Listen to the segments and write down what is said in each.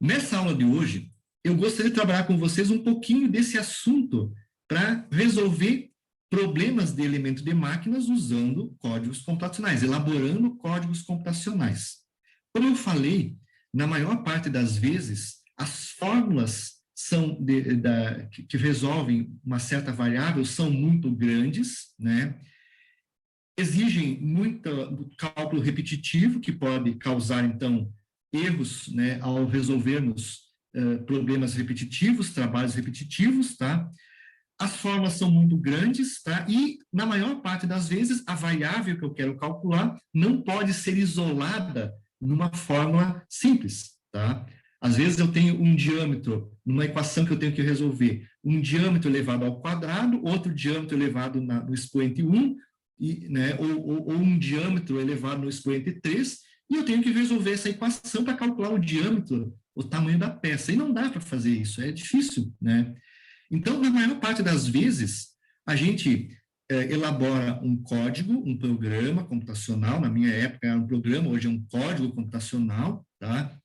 Nessa aula de hoje, eu gostaria de trabalhar com vocês um pouquinho desse assunto para resolver problemas de elemento de máquinas usando códigos computacionais, elaborando códigos computacionais. Como eu falei, na maior parte das vezes, as fórmulas que resolvem uma certa variável são muito grandes, né? Exigem muito cálculo repetitivo, que pode causar, então, erros, né, ao resolvermos problemas repetitivos, trabalhos repetitivos, tá? As fórmulas são muito grandes, tá? E, na maior parte das vezes, a variável que eu quero calcular não pode ser isolada numa fórmula simples, tá? Às vezes eu tenho um diâmetro, numa equação que eu tenho que resolver, um diâmetro elevado ao quadrado, outro diâmetro elevado no expoente 1, né, ou um diâmetro elevado no expoente 3, e eu tenho que resolver essa equação para calcular o diâmetro, o tamanho da peça. E não dá para fazer isso, é difícil, né? Então, na maior parte das vezes, a gente elabora um código, um programa computacional, na minha época era um programa, hoje é um código computacional, tá?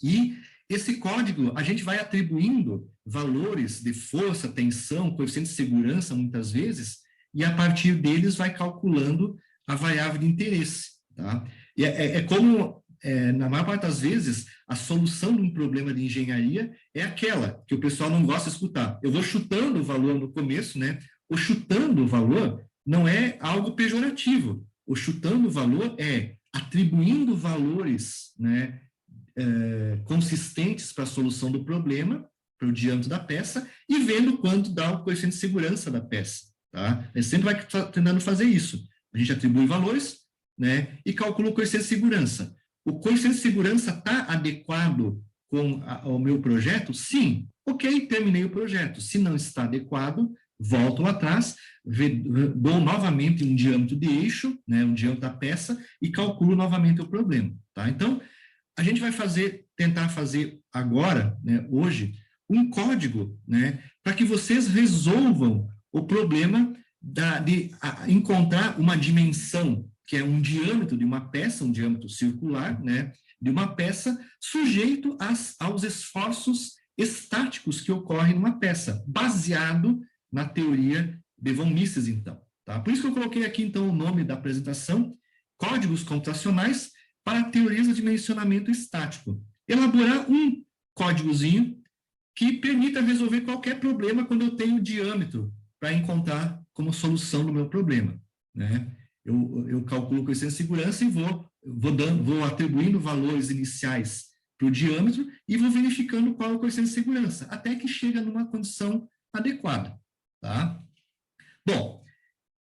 E esse código, a gente vai atribuindo valores de força, tensão, coeficiente de segurança, muitas vezes, e a partir deles vai calculando a variável de interesse, tá? E na maior parte das vezes, a solução de um problema de engenharia é aquela que o pessoal não gosta de escutar. Eu vou chutando o valor no começo, né? O chutando o valor não é algo pejorativo. O chutando o valor é atribuindo valores, né, consistentes para a solução do problema, para o diâmetro da peça, e vendo quanto dá o coeficiente de segurança da peça. Tá? A gente sempre vai tentando fazer isso. A gente atribui valores, né, e calcula o coeficiente de segurança. O coeficiente de segurança está adequado com o meu projeto? Sim. Ok, terminei o projeto. Se não está adequado, volto lá atrás, dou novamente um diâmetro de eixo, né, um diâmetro da peça, e calculo novamente o problema. Tá? Então, a gente vai tentar fazer agora, né, hoje, um código, né, para que vocês resolvam o problema de encontrar uma dimensão, que é um diâmetro de uma peça, um diâmetro circular, né, de uma peça, sujeito aos esforços estáticos que ocorrem numa peça, baseado na teoria de von Mises, então. Tá? Por isso que eu coloquei aqui, então, o nome da apresentação, Códigos Computacionais para Teorias de Dimensionamento Estático. Elaborar um códigozinho que permita resolver qualquer problema quando eu tenho diâmetro para encontrar como solução do meu problema. Né? Eu calculo o coeficiente de segurança e vou atribuindo valores iniciais para o diâmetro e vou verificando qual é o coeficiente de segurança, até que chega numa condição adequada. Tá? Bom,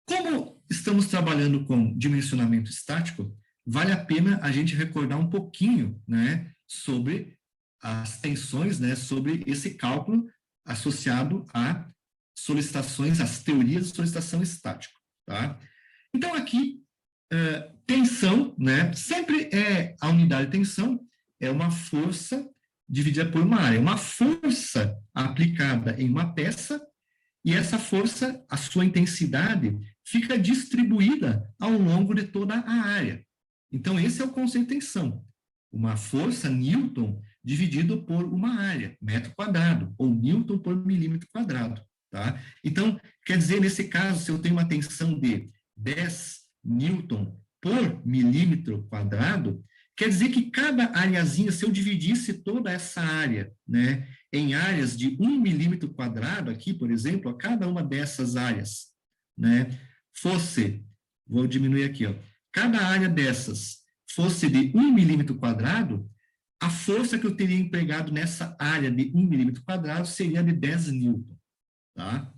como estamos trabalhando com dimensionamento estático, vale a pena a gente recordar um pouquinho, né, sobre as tensões, né, sobre esse cálculo associado a solicitações, as teorias de solicitação estática, tá? Então, aqui, tensão, né, sempre a unidade de tensão é uma força dividida por uma área. Uma força aplicada em uma peça, e essa força, a sua intensidade, fica distribuída ao longo de toda a área. Então, esse é o conceito de tensão. Uma força Newton dividido por uma área, metro quadrado, ou Newton por milímetro quadrado. Tá? Então, quer dizer, nesse caso, se eu tenho uma tensão de 10 Newton por milímetro quadrado, quer dizer que cada areazinha, se eu dividisse toda essa área, né, em áreas de 1 milímetro quadrado, aqui, por exemplo, a cada uma dessas áreas, né, vou diminuir aqui, ó, cada área dessas fosse de 1 milímetro quadrado, a força que eu teria empregado nessa área de 1 milímetro quadrado seria de 10 newton, tá?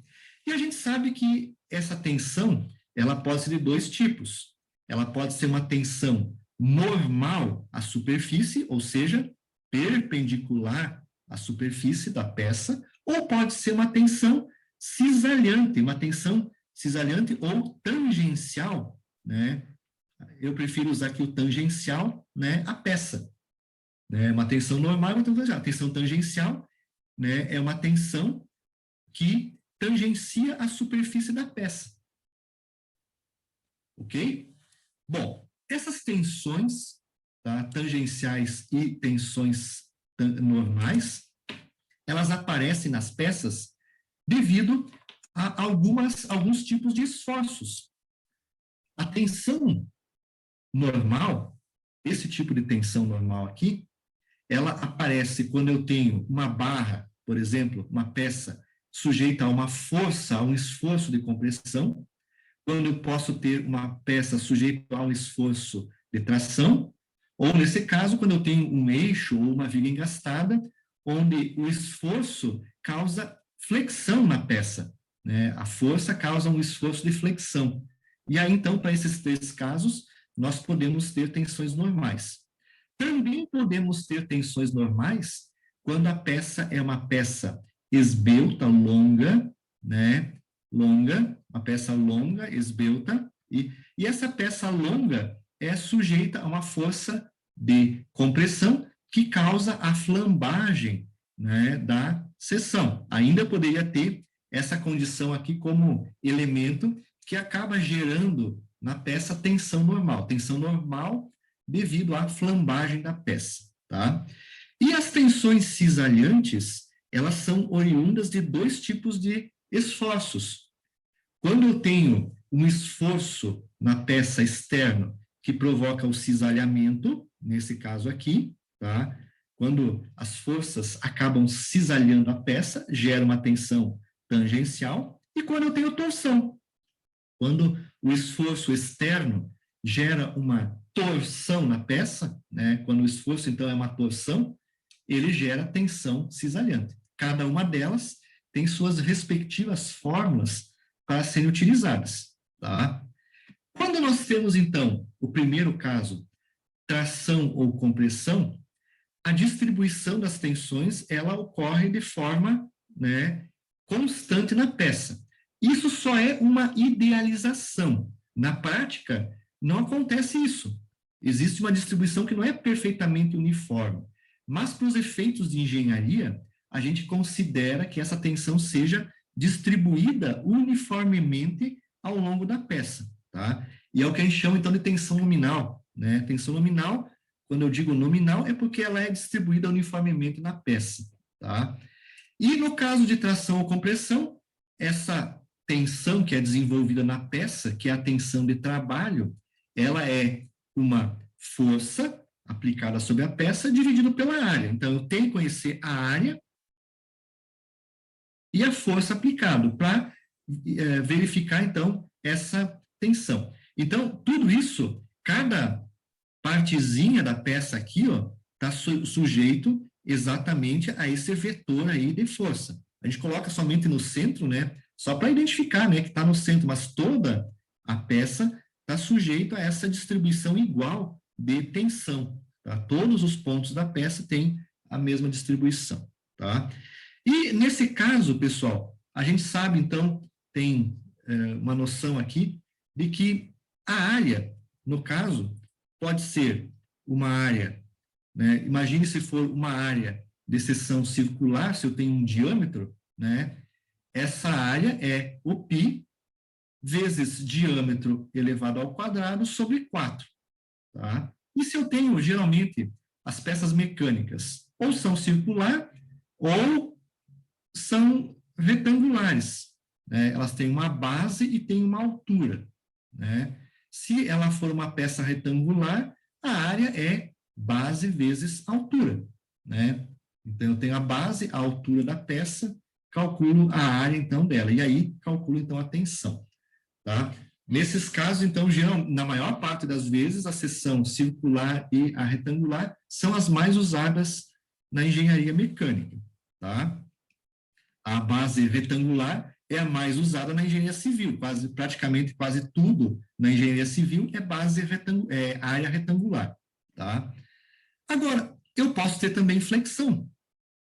E a gente sabe que essa tensão, ela pode ser de dois tipos. Ela pode ser uma tensão normal à superfície, ou seja, perpendicular à superfície da peça, ou pode ser uma tensão cisalhante, ou tangencial, né? Eu prefiro usar aqui o tangencial, né, à peça. Né? Uma tensão normal é uma tensão tangencial. A tensão tangencial, né, é uma tensão que tangencia a superfície da peça. Ok? Bom, essas tensões, tá, tangenciais e tensões normais, elas aparecem nas peças devido a alguns tipos de esforços. A tensão normal, esse tipo de tensão normal aqui, ela aparece quando eu tenho uma barra, por exemplo, uma peça sujeita a uma força, a um esforço de compressão, quando eu posso ter uma peça sujeita a um esforço de tração, ou, nesse caso, quando eu tenho um eixo ou uma viga engastada, onde o esforço causa flexão na peça, né? A força causa um esforço de flexão. E aí, então, para esses três casos, nós podemos ter tensões normais. Também podemos ter tensões normais quando a peça é uma peça esbelta, longa, né? Longa, uma peça longa, esbelta, e essa peça longa é sujeita a uma força de compressão que causa a flambagem, né, da seção. Ainda poderia ter essa condição aqui como elemento que acaba gerando na peça tensão normal. Tensão normal devido à flambagem da peça, tá? E as tensões cisalhantes, elas são oriundas de dois tipos de esforços. Quando eu tenho um esforço na peça externa que provoca o cisalhamento, nesse caso aqui, tá? Quando as forças acabam cisalhando a peça, gera uma tensão tangencial, e quando eu tenho torção, quando o esforço externo gera uma torção na peça, né? Quando o esforço, então, é uma torção, ele gera tensão cisalhante. Cada uma delas tem suas respectivas fórmulas para serem utilizadas, tá? Quando nós temos, então, o primeiro caso, tração ou compressão, a distribuição das tensões, ela ocorre de forma, né, constante na peça. Isso só é uma idealização. Na prática, não acontece isso. Existe uma distribuição que não é perfeitamente uniforme. Mas, para os efeitos de engenharia, a gente considera que essa tensão seja distribuída uniformemente ao longo da peça, tá? E é o que a gente chama, então, de tensão nominal, né? Tensão nominal, quando eu digo nominal, é porque ela é distribuída uniformemente na peça, tá? E no caso de tração ou compressão, essa tensão que é desenvolvida na peça, que é a tensão de trabalho, ela é uma força aplicada sobre a peça dividido pela área. Então, eu tenho que conhecer a área e a força aplicada para verificar, então, essa tensão. Então, tudo isso, cada partezinha da peça aqui, ó, está sujeito exatamente a esse vetor aí de força. A gente coloca somente no centro, né, só para identificar, né, que está no centro, mas toda a peça está sujeita a essa distribuição igual de tensão, tá? Todos os pontos da peça têm a mesma distribuição, tá? E nesse caso, pessoal, a gente sabe, então, tem uma noção aqui de que a área, no caso, pode ser uma área, né? Imagine se for uma área de seção circular, se eu tenho um diâmetro, né? Essa área é o π vezes diâmetro elevado ao quadrado sobre 4, tá? E se eu tenho, geralmente, as peças mecânicas ou são circular ou são retangulares, né? Elas têm uma base e têm uma altura, né? Se ela for uma peça retangular, a área é base vezes altura, né? Então, eu tenho a base, a altura da peça, calculo a área, então, dela. E aí, calculo, então, a tensão, tá? Nesses casos, então, na maior parte das vezes, a seção circular e a retangular são as mais usadas na engenharia mecânica, tá? A base retangular é a mais usada na engenharia civil, praticamente quase tudo na engenharia civil é área retangular, tá? Agora, eu posso ter também flexão,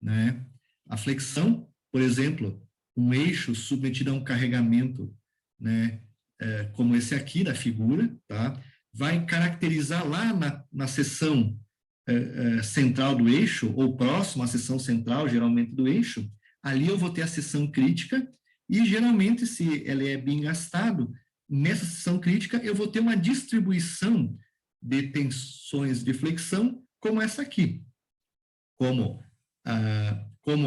né? A flexão, por exemplo, um eixo submetido a um carregamento, né, como esse aqui da figura, tá? Vai caracterizar lá na seção central do eixo, ou próximo à seção central, geralmente, do eixo, ali eu vou ter a seção crítica, e geralmente, se ela é bem gastado, nessa seção crítica eu vou ter uma distribuição de tensões de flexão como essa aqui. como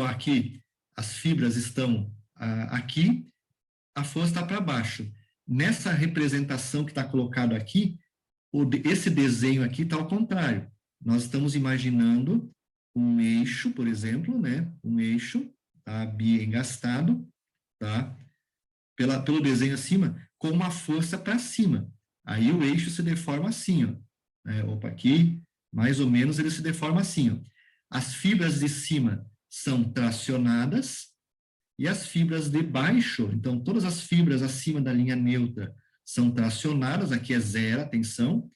aqui as fibras estão aqui, a força está para baixo. Nessa representação que está colocado aqui, esse desenho aqui está ao contrário. Nós estamos imaginando um eixo, por exemplo, né? Um eixo, tá? Biengastado, tá? Pelo desenho acima, com uma força para cima. Aí o eixo se deforma assim, ó. Opa, aqui, mais ou menos, ele se deforma assim, ó. As fibras de cima são tracionadas e as fibras de baixo, então todas as fibras acima da linha neutra são tracionadas, aqui é zero a tensão,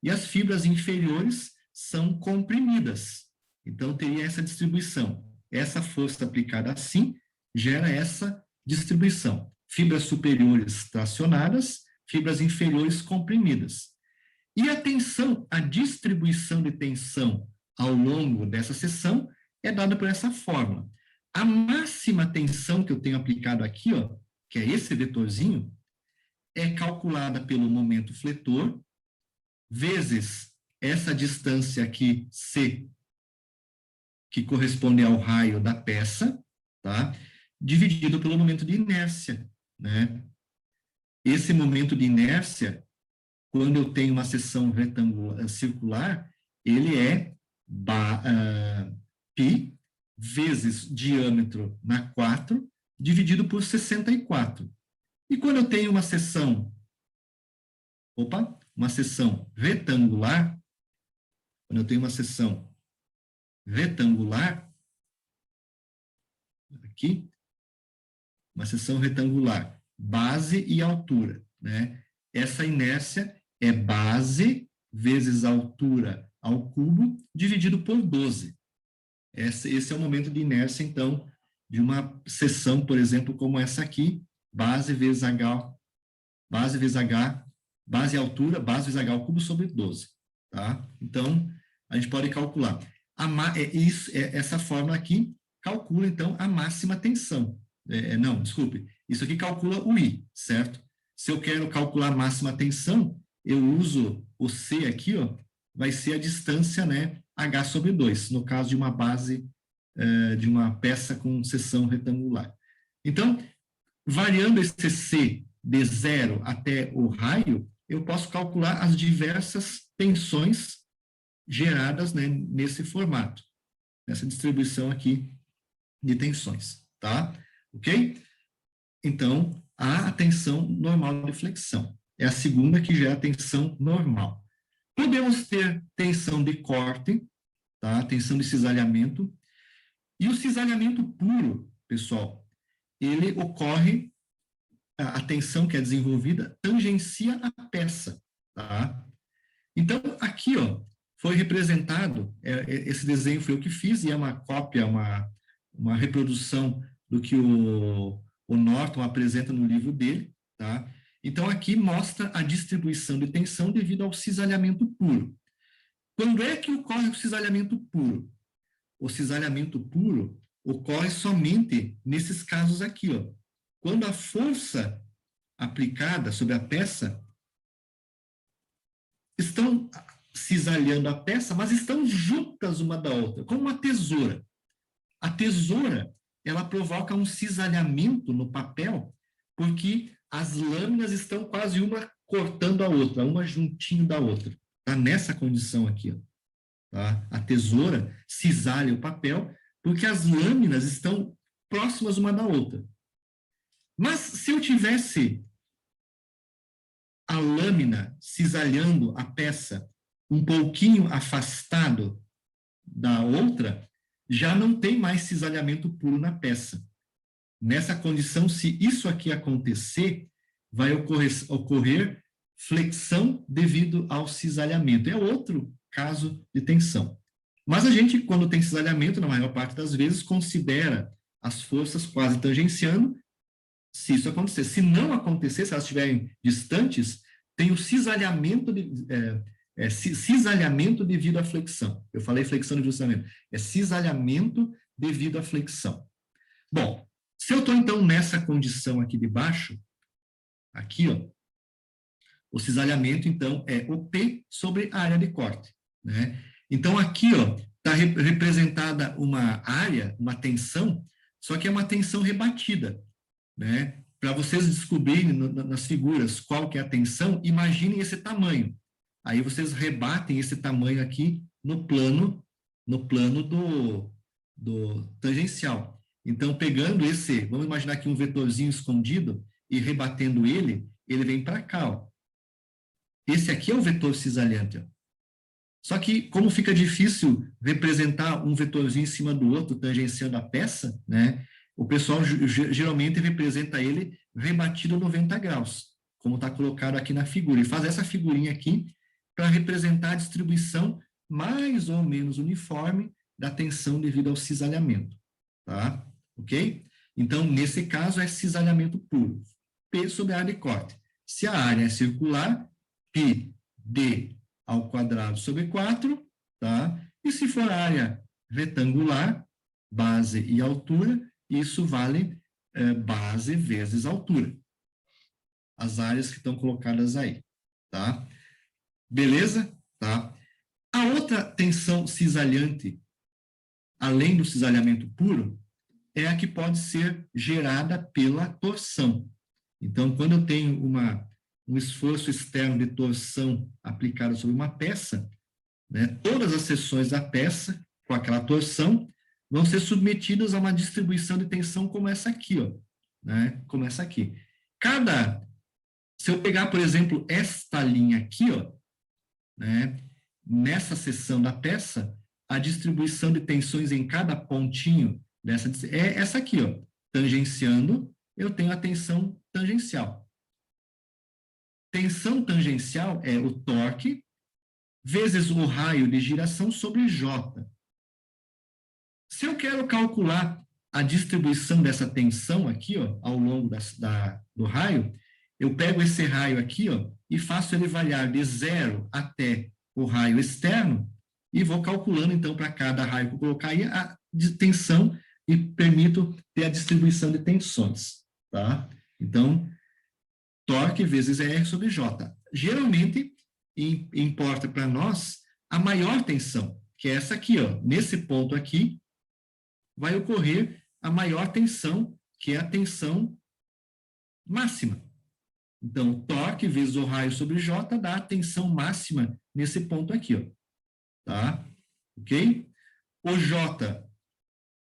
e as fibras inferiores são comprimidas. Então teria essa distribuição. Essa força aplicada assim gera essa distribuição. Fibras superiores tracionadas, fibras inferiores comprimidas. E a tensão, a distribuição de tensão ao longo dessa seção é dada por essa fórmula. A máxima tensão que eu tenho aplicado aqui, ó, que é esse vetorzinho, é calculada pelo momento fletor, vezes essa distância aqui, C, que corresponde ao raio da peça, tá? Dividido pelo momento de inércia, né? Esse momento de inércia, quando eu tenho uma seção retangular, circular, ele é π vezes diâmetro na 4, dividido por 64. E quando eu tenho uma seção retangular, quando eu tenho uma seção retangular, aqui, uma seção retangular, base e altura, né? Essa inércia é base vezes altura ao cubo, dividido por 12. Esse é o momento de inércia, então, de uma seção, por exemplo, como essa aqui, base vezes H, base e altura, base vezes H ao cubo sobre 12, tá? Então, a gente pode calcular. Essa fórmula aqui calcula, então, a máxima tensão. Não, desculpe, isso aqui calcula o I, certo? Se eu quero calcular a máxima tensão, eu uso o C aqui, ó, vai ser a distância, né, H sobre 2, no caso de uma base, de uma peça com seção retangular. Então, variando esse C de 0 até o raio, eu posso calcular as diversas tensões geradas, né, nesse formato, nessa distribuição aqui de tensões, tá? Ok? Então, a tensão normal de flexão. É a segunda que gera tensão normal. Podemos ter tensão de corte, tá? Tensão de cisalhamento. E o cisalhamento puro, pessoal, ele ocorre, a tensão que é desenvolvida tangencia a peça, tá? Então, aqui, ó, foi representado, esse desenho foi eu que fiz, e é uma cópia, uma reprodução do que o Norton apresenta no livro dele, tá? Então, aqui mostra a distribuição de tensão devido ao cisalhamento puro. Quando é que ocorre o cisalhamento puro? O cisalhamento puro ocorre somente nesses casos aqui, ó. Quando a força aplicada sobre a peça estão cisalhando a peça, mas estão juntas uma da outra, como uma tesoura. A tesoura, ela provoca um cisalhamento no papel, porque as lâminas estão quase uma cortando a outra, uma juntinho da outra. Tá nessa condição aqui, ó. Tá? A tesoura cisalha o papel, porque as lâminas estão próximas uma da outra. Mas se eu tivesse a lâmina cisalhando a peça um pouquinho afastado da outra, já não tem mais cisalhamento puro na peça. Nessa condição, se isso aqui acontecer, vai ocorrer flexão devido ao cisalhamento. É outro caso de tensão. Mas a gente, quando tem cisalhamento, na maior parte das vezes, considera as forças quase tangenciando, se isso acontecer. Se não acontecer, se elas estiverem distantes, tem o cisalhamento, cisalhamento devido à flexão. Eu falei flexão devido ao cisalhamento. É cisalhamento devido à flexão. Bom, se eu estou, então, nessa condição aqui de baixo, aqui, ó, o cisalhamento, então, é o P sobre a área de corte, né? Então, aqui, ó, está representada uma área, uma tensão, só que é uma tensão rebatida, né? Para vocês descobrirem nas figuras qual que é a tensão, imaginem esse tamanho. Aí vocês rebatem esse tamanho aqui no plano do tangencial. Então, pegando esse, vamos imaginar aqui um vetorzinho escondido e rebatendo ele, ele vem para cá, ó. Esse aqui é o vetor cisalhante, ó. Só que, como fica difícil representar um vetorzinho em cima do outro, tangenciando a peça, né, o pessoal geralmente representa ele rebatido 90 graus, como está colocado aqui na figura. E faz essa figurinha aqui para representar a distribuição mais ou menos uniforme da tensão devido ao cisalhamento. Tá? Ok? Então, nesse caso, é cisalhamento puro. P sobre a área de corte. Se a área é circular, π d ao quadrado sobre 4, tá? E se for área retangular, base e altura, isso vale base vezes altura. As áreas que estão colocadas aí, tá? Beleza? Tá? A outra tensão cisalhante, além do cisalhamento puro, é a que pode ser gerada pela torção. Então, quando eu tenho um esforço externo de torção aplicado sobre uma peça, né, todas as seções da peça, com aquela torção, vão ser submetidas a uma distribuição de tensão como essa aqui, ó, né, como essa aqui. Se eu pegar, por exemplo, esta linha aqui, ó, né, nessa seção da peça, a distribuição de tensões em cada pontinho dessa é essa aqui, ó, tangenciando, eu tenho a tensão tangencial. Tensão tangencial é o torque vezes o raio de giração sobre J. Se eu quero calcular a distribuição dessa tensão aqui, ó, ao longo do raio, eu pego esse raio aqui, ó, e faço ele variar de 0 até o raio externo e vou calculando, então, para cada raio que eu colocar aí, a tensão e permito ter a distribuição de tensões, tá? Então, torque vezes R sobre J. Geralmente, importa para nós a maior tensão, que é essa aqui, ó. Nesse ponto aqui, vai ocorrer a maior tensão, que é a tensão máxima. Então, torque vezes o raio sobre J dá a tensão máxima nesse ponto aqui, ó. Tá? Ok? O J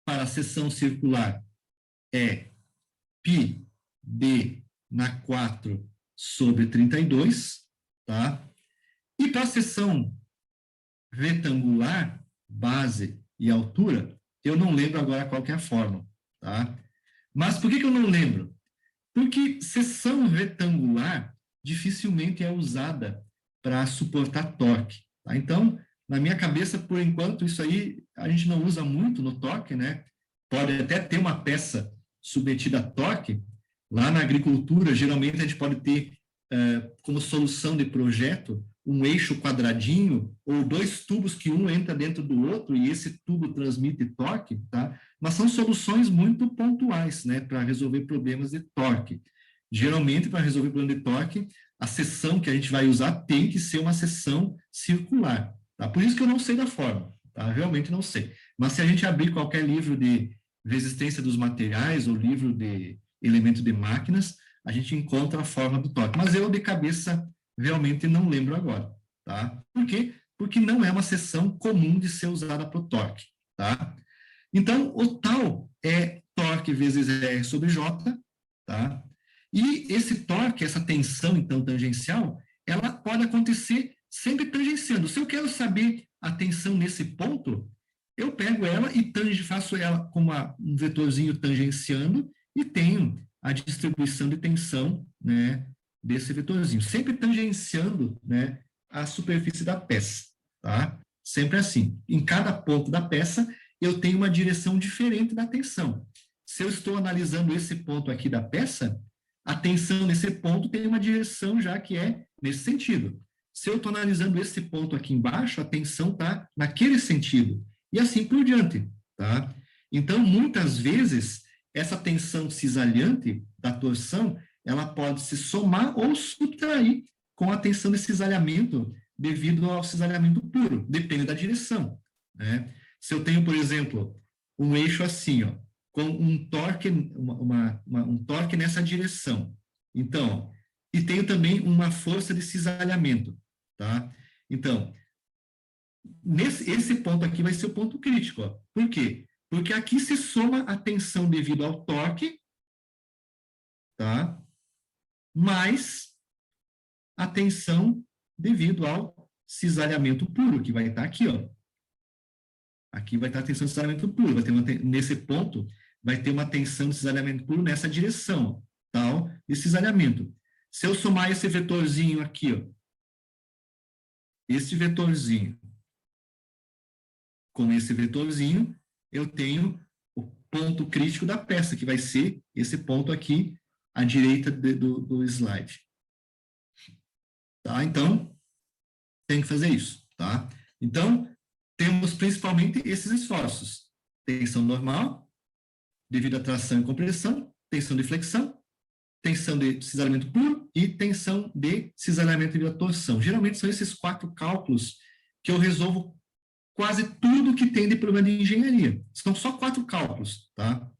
para a seção circular é π d na 4 sobre 32, tá? E para a seção retangular, base e altura, eu não lembro agora qual que é a fórmula, tá? Mas por que eu não lembro? Porque seção retangular dificilmente é usada para suportar torque, tá? Então, na minha cabeça, por enquanto, isso aí a gente não usa muito no torque, né? Pode até ter uma peça submetida a torque. Lá na agricultura, geralmente a gente pode ter como solução de projeto um eixo quadradinho ou dois tubos que um entra dentro do outro e esse tubo transmite torque, tá? Mas são soluções muito pontuais, né, para resolver problemas de torque. Geralmente, para resolver problema de torque, a seção que a gente vai usar tem que ser uma seção circular, tá? Por isso que eu não sei da fórmula, tá? Realmente não sei. Mas se a gente abrir qualquer livro de resistência dos materiais ou livro de elementos de máquinas, a gente encontra a forma do torque. Mas eu, de cabeça, realmente não lembro agora, tá? Por quê? Porque não é uma seção comum de ser usada para o torque, tá? Então, o tal é torque vezes R sobre J, tá? E esse torque, essa tensão, então, tangencial, ela pode acontecer sempre tangenciando. Se eu quero saber a tensão nesse ponto, eu pego ela e faço ela como um vetorzinho tangenciando e tenho a distribuição de tensão, né, desse vetorzinho, sempre tangenciando, né, a superfície da peça, tá? Sempre assim. Em cada ponto da peça, eu tenho uma direção diferente da tensão. Se eu estou analisando esse ponto aqui da peça, a tensão nesse ponto tem uma direção já que é nesse sentido. Se eu estou analisando esse ponto aqui embaixo, a tensão está naquele sentido. E assim por diante, tá? Então, muitas vezes, essa tensão cisalhante da torção, ela pode se somar ou subtrair com a tensão de cisalhamento devido ao cisalhamento puro, depende da direção, né? Se eu tenho, por exemplo, um eixo assim, ó, com um torque, um torque nessa direção. Então, e tenho também uma força de cisalhamento, tá? Então, esse ponto aqui vai ser o ponto crítico, ó. Por quê? Porque aqui se soma a tensão devido ao torque, tá? Mais a tensão devido ao cisalhamento puro, que vai estar aqui, ó. Aqui vai estar a tensão de cisalhamento puro. Vai ter nesse ponto, vai ter uma tensão de cisalhamento puro nessa direção, tal, de cisalhamento. Se eu somar esse vetorzinho aqui, ó, esse vetorzinho com esse vetorzinho, eu tenho o ponto crítico da peça, que vai ser esse ponto aqui, à direita do slide. Tá? Então, tem que fazer isso, tá? Então, temos principalmente esses esforços. Tensão normal, devido à tração e compressão, tensão de flexão, tensão de cisalhamento puro e tensão de cisalhamento devido à torção. Geralmente são esses 4 cálculos que eu resolvo quase tudo que tem de problema de engenharia. São só 4 cálculos, tá?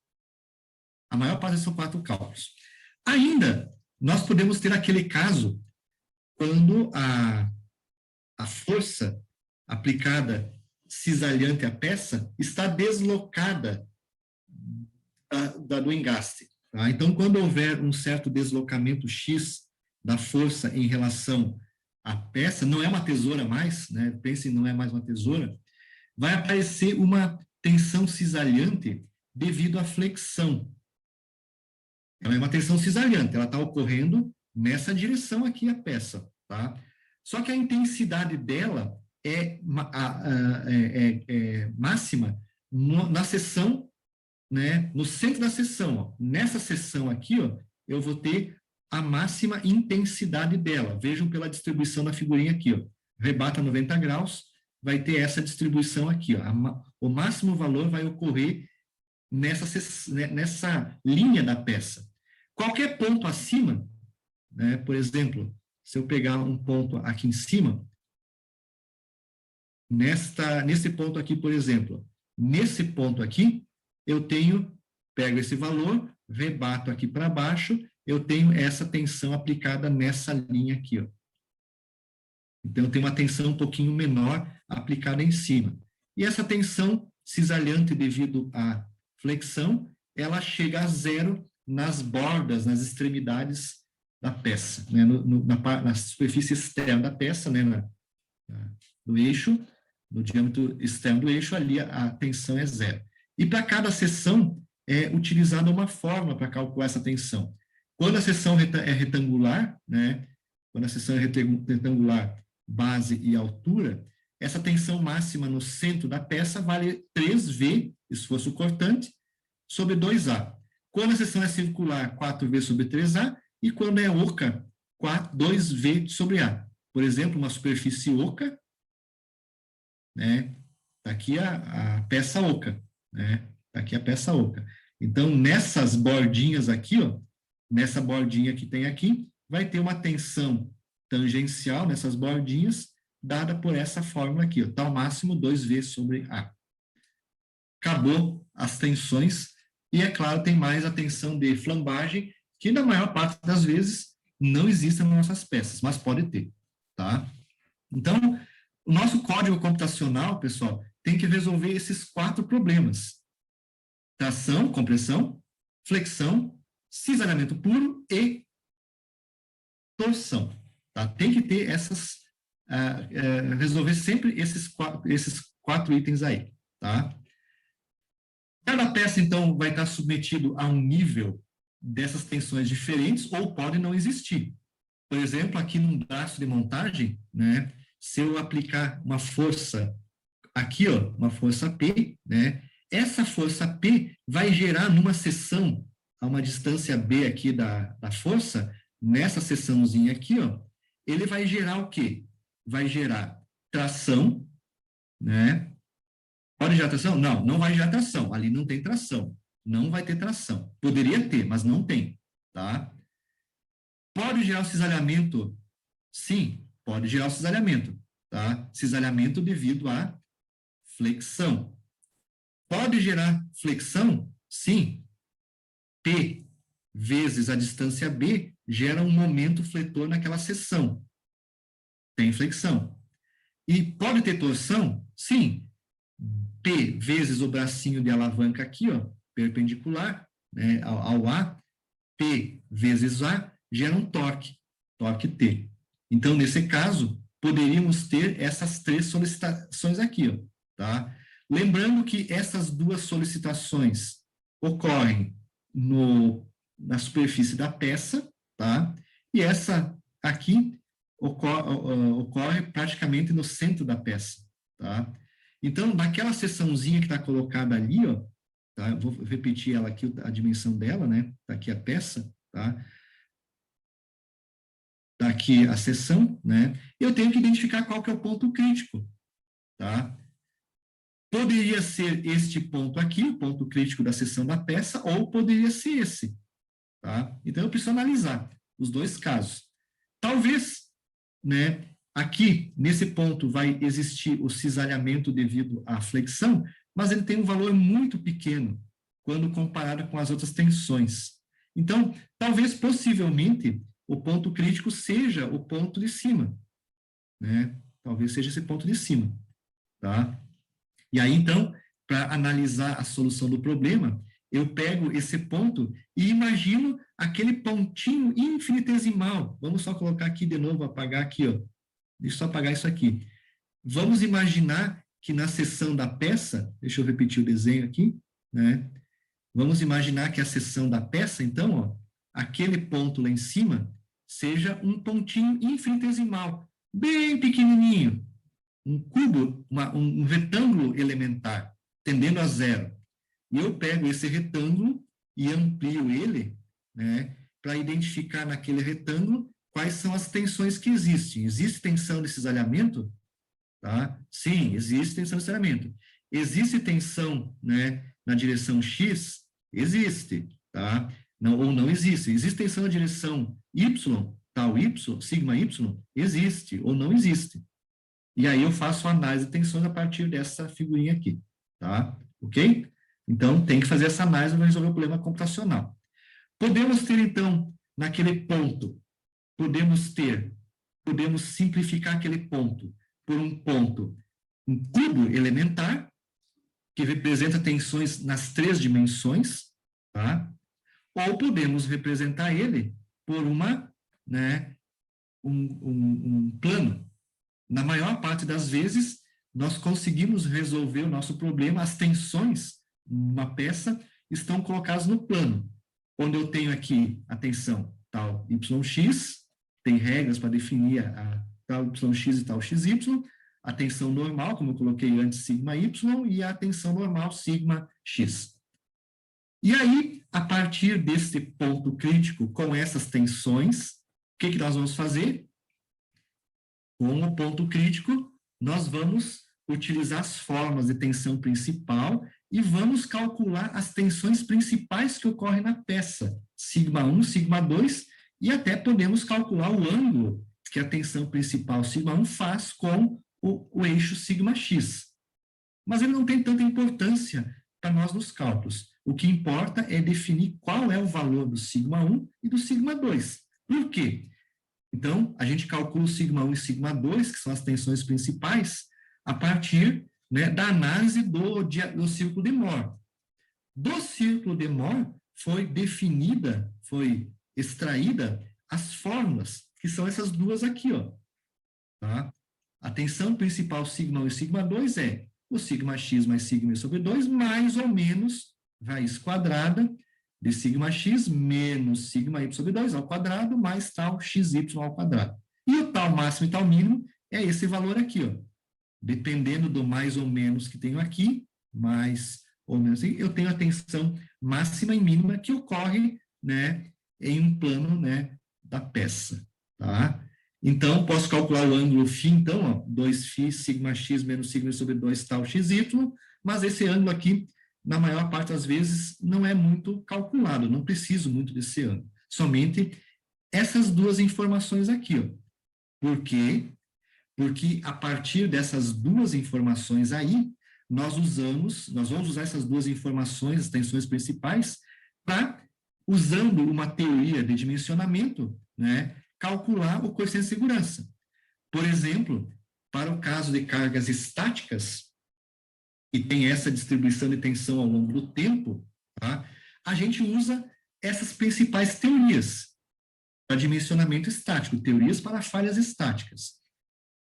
A maior parte são 4 cálculos. Ainda, nós podemos ter aquele caso quando a força aplicada cisalhante à peça está deslocada do engaste. Tá? Então, quando houver um certo deslocamento X da força em relação à peça, não é uma tesoura mais, né? Pensem, não é mais uma tesoura, vai aparecer uma tensão cisalhante devido à flexão. Ela é uma tensão cisalhante, ela está ocorrendo nessa direção aqui, a peça. Tá? Só que a intensidade dela é máxima na seção, né, no centro da seção. Ó. Nessa seção aqui, ó, eu vou ter a máxima intensidade dela. Vejam pela distribuição da figurinha aqui. Ó. Rebata 90 graus, vai ter essa distribuição aqui. Ó. O máximo valor vai ocorrer nessa linha da peça. Qualquer ponto acima, né, por exemplo, se eu pegar um ponto aqui em cima, nesse ponto aqui, por exemplo, nesse ponto aqui, eu pego esse valor, rebato aqui para baixo, eu tenho essa tensão aplicada nessa linha aqui, ó. Então, eu tenho uma tensão um pouquinho menor aplicada em cima. E essa tensão cisalhante devido à flexão, ela chega a 0 nas bordas, nas extremidades da peça, né? Na superfície externa da peça, né? No eixo, no diâmetro externo do eixo, ali a tensão é 0. E para cada seção é utilizada uma fórmula para calcular essa tensão. Quando a seção é retangular, né? Quando a seção é retangular, base e altura, essa tensão máxima no centro da peça vale 3V, esforço cortante, sobre 2A. Quando a seção é circular, 4V sobre 3A, e quando é oca, 2V sobre A. Por exemplo, uma superfície oca, né? Está aqui a peça oca, né? Está aqui a peça oca. Então, nessas bordinhas aqui, ó, nessa bordinha que tem aqui, vai ter uma tensão tangencial nessas bordinhas, dada por essa fórmula aqui, ó, tá ao máximo 2V sobre A. Acabou as tensões, e é claro, tem mais a tensão de flambagem, que na maior parte das vezes não existe nas nossas peças, mas pode ter, tá? Então, o nosso código computacional, pessoal, tem que resolver esses 4 problemas. Tração, compressão, flexão, cisalhamento puro e torção. Tá? Tem que ter resolver sempre esses quatro itens aí. Tá? Cada peça, então, vai estar submetido a um nível dessas tensões diferentes ou pode não existir. Por exemplo, aqui num braço de montagem, né, se eu aplicar uma força aqui, ó, uma força P, né, essa força P vai gerar numa seção, a uma distância B aqui da força, nessa seçãozinha aqui, ó, ele vai gerar o quê? Vai gerar tração, né? Pode gerar tração? Não, não vai gerar tração. Ali não tem tração. Não vai ter tração. Poderia ter, mas não tem, tá? Pode gerar o cisalhamento? Sim, pode gerar o cisalhamento, tá? Cisalhamento devido à flexão. Pode gerar flexão? Sim. P vezes a distância B gera um momento fletor naquela seção. Tem flexão. E pode ter torção? Sim. P vezes o bracinho de alavanca aqui, ó, perpendicular, né, ao A, P vezes A gera um torque T. Então, nesse caso, poderíamos ter essas três solicitações aqui, ó, tá? Lembrando que essas duas solicitações ocorrem na superfície da peça, tá? E essa aqui ocorre praticamente no centro da peça, tá? Então, naquela seçãozinha que está colocada ali, ó, tá? Eu vou repetir ela aqui, a dimensão dela, né? Tá aqui a peça, tá? Tá aqui a seção, né? Eu tenho que identificar qual que é o ponto crítico, tá? Poderia ser este ponto aqui, o ponto crítico da seção da peça, ou poderia ser esse, tá? Então, eu preciso analisar os dois casos. Talvez, né, aqui, nesse ponto, vai existir o cisalhamento devido à flexão, mas ele tem um valor muito pequeno quando comparado com as outras tensões. Então, talvez, possivelmente, o ponto crítico seja o ponto de cima, né? Talvez seja esse ponto de cima, tá? E aí, então, para analisar a solução do problema, eu pego esse ponto e imagino aquele pontinho infinitesimal. Vamos só colocar aqui de novo, apagar aqui, ó. Deixa eu só apagar isso aqui. Vamos imaginar que na seção da peça, deixa eu repetir o desenho aqui, né? Vamos imaginar que a seção da peça, então, ó, aquele ponto lá em cima, seja um pontinho infinitesimal, bem pequenininho, um cubo, um retângulo elementar, tendendo a zero. E eu pego esse retângulo e amplio ele, né, para identificar naquele retângulo quais são as tensões que existem. Existe tensão de cisalhamento? Tá? Sim, existe tensão de cisalhamento. Existe tensão, né, na direção X? Existe, tá? Não, ou não existe. Existe tensão na direção Y, tal Y, sigma Y? Existe ou não existe. E aí eu faço a análise de tensões a partir dessa figurinha aqui, tá? Ok? Então, tem que fazer essa análise para resolver o problema computacional. Podemos ter, então, naquele ponto, podemos simplificar aquele ponto por um cubo elementar, que representa tensões nas 3 dimensões, tá? Ou podemos representar ele por né, um plano. Na maior parte das vezes, nós conseguimos resolver o nosso problema, as tensões numa peça estão colocadas no plano, onde eu tenho aqui a tensão tal YX, tem regras para definir a tal YX e tal XY, a tensão normal, como eu coloquei antes, sigma Y, e a tensão normal, sigma X. E aí, a partir desse ponto crítico, com essas tensões, o que nós vamos fazer? Com o ponto crítico, nós vamos utilizar as formas de tensão principal e vamos calcular as tensões principais que ocorrem na peça, sigma 1, sigma 2, e até podemos calcular o ângulo que a tensão principal sigma 1 faz com o eixo sigma x. Mas ele não tem tanta importância para nós nos cálculos. O que importa é definir qual é o valor do sigma 1 e do sigma 2. Por quê? Então, a gente calcula o sigma 1 e sigma 2, que são as tensões principais, a partir, né, da análise do círculo de Mohr. Do círculo de Mohr foi extraída as fórmulas, que são essas duas aqui, ó. Tá? A tensão principal sigma 1 e sigma 2 é o sigma x mais sigma sobre 2, mais ou menos raiz quadrada de sigma x menos sigma y sobre 2 ao quadrado, mais tal xy ao quadrado. E o tal máximo e tal mínimo é esse valor aqui, ó. Dependendo do mais ou menos que tenho aqui, mais ou menos, eu tenho a tensão máxima e mínima que ocorre, né, em um plano, né, da peça, tá? Então, posso calcular o ângulo φ, então, ó, 2φ sigma x menos sigma sobre 2 tal xy, mas esse ângulo aqui, na maior parte das vezes, não é muito calculado, não preciso muito desse ângulo. Somente essas duas informações aqui, ó. Por quê? Porque a partir dessas duas informações aí, nós vamos usar essas duas informações, as tensões principais, para, usando uma teoria de dimensionamento, né, calcular o coeficiente de segurança. Por exemplo, para o caso de cargas estáticas, e tem essa distribuição de tensão ao longo do tempo, tá? A gente usa essas principais teorias para dimensionamento estático, teorias para falhas estáticas.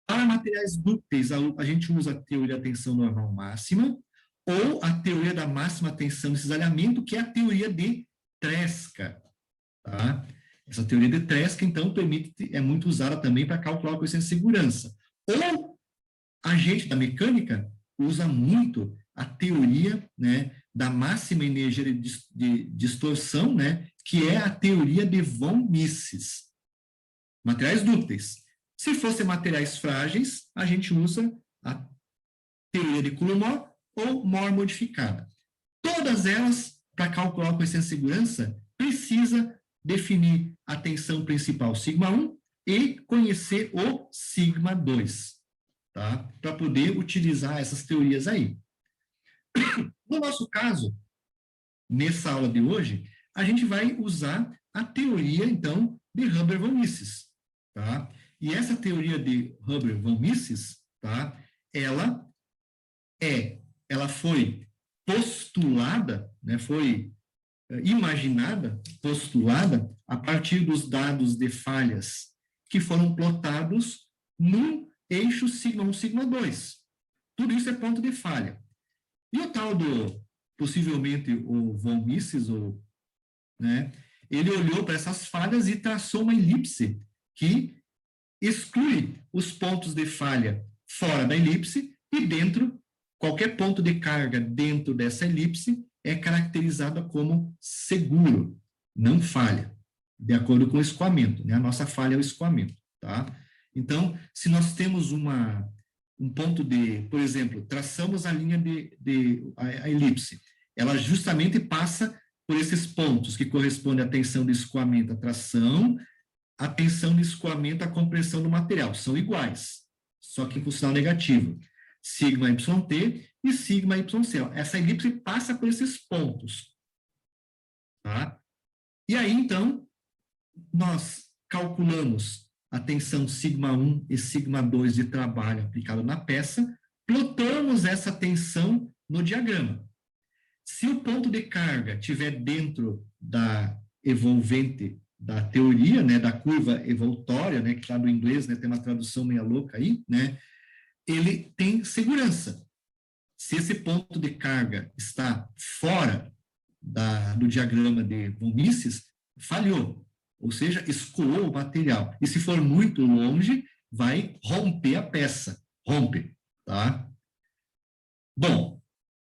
Para materiais dúcteis, a gente usa a teoria da tensão normal máxima ou a teoria da máxima tensão de cisalhamento, que é a teoria de Tresca. Tá? Essa teoria de Tresca, então, é muito usada também para calcular o coeficiente de segurança. Ou a gente da mecânica usa muito a teoria, né, da máxima energia de distorção, né, que é a teoria de von Mises. Materiais dúcteis. Se fossem materiais frágeis, a gente usa a teoria de Coulomb ou Mohr modificada. Todas elas, para calcular o coeficiente de segurança, precisa definir a tensão principal σ1 e conhecer o σ2, tá? Para poder utilizar essas teorias aí. No nosso caso, nessa aula de hoje, a gente vai usar a teoria, então, de Huber-von Mises, tá? E essa teoria de Huber-von Mises, tá? Ela foi postulada, né? Foi imaginada, postulada, a partir dos dados de falhas que foram plotados no eixo σ1, σ2. Tudo isso é ponto de falha. E o tal possivelmente, o von Mises, né, ele olhou para essas falhas e traçou uma elipse que exclui os pontos de falha fora da elipse e dentro, qualquer ponto de carga dentro dessa elipse é caracterizada como seguro, não falha, de acordo com o escoamento, né? A nossa falha é o escoamento, tá? Então, se nós temos um ponto por exemplo, traçamos a linha a elipse, ela justamente passa por esses pontos que correspondem à tensão de escoamento, à tração, a tensão de escoamento, a compressão do material, são iguais, só que com sinal negativo, σyt e σyc. Essa elipse passa por esses pontos, tá? E aí, então, nós calculamos a tensão σ1 e σ2 de trabalho aplicado na peça, plotamos essa tensão no diagrama. Se o ponto de carga estiver dentro da evolvente da teoria, né, da curva evolutória, né, que está no inglês, né, tem uma tradução meio louca aí, né, ele tem segurança. Se esse ponto de carga está fora do diagrama de von Mises, falhou, ou seja, escoou o material. E se for muito longe, vai romper a peça, rompe, tá? Bom,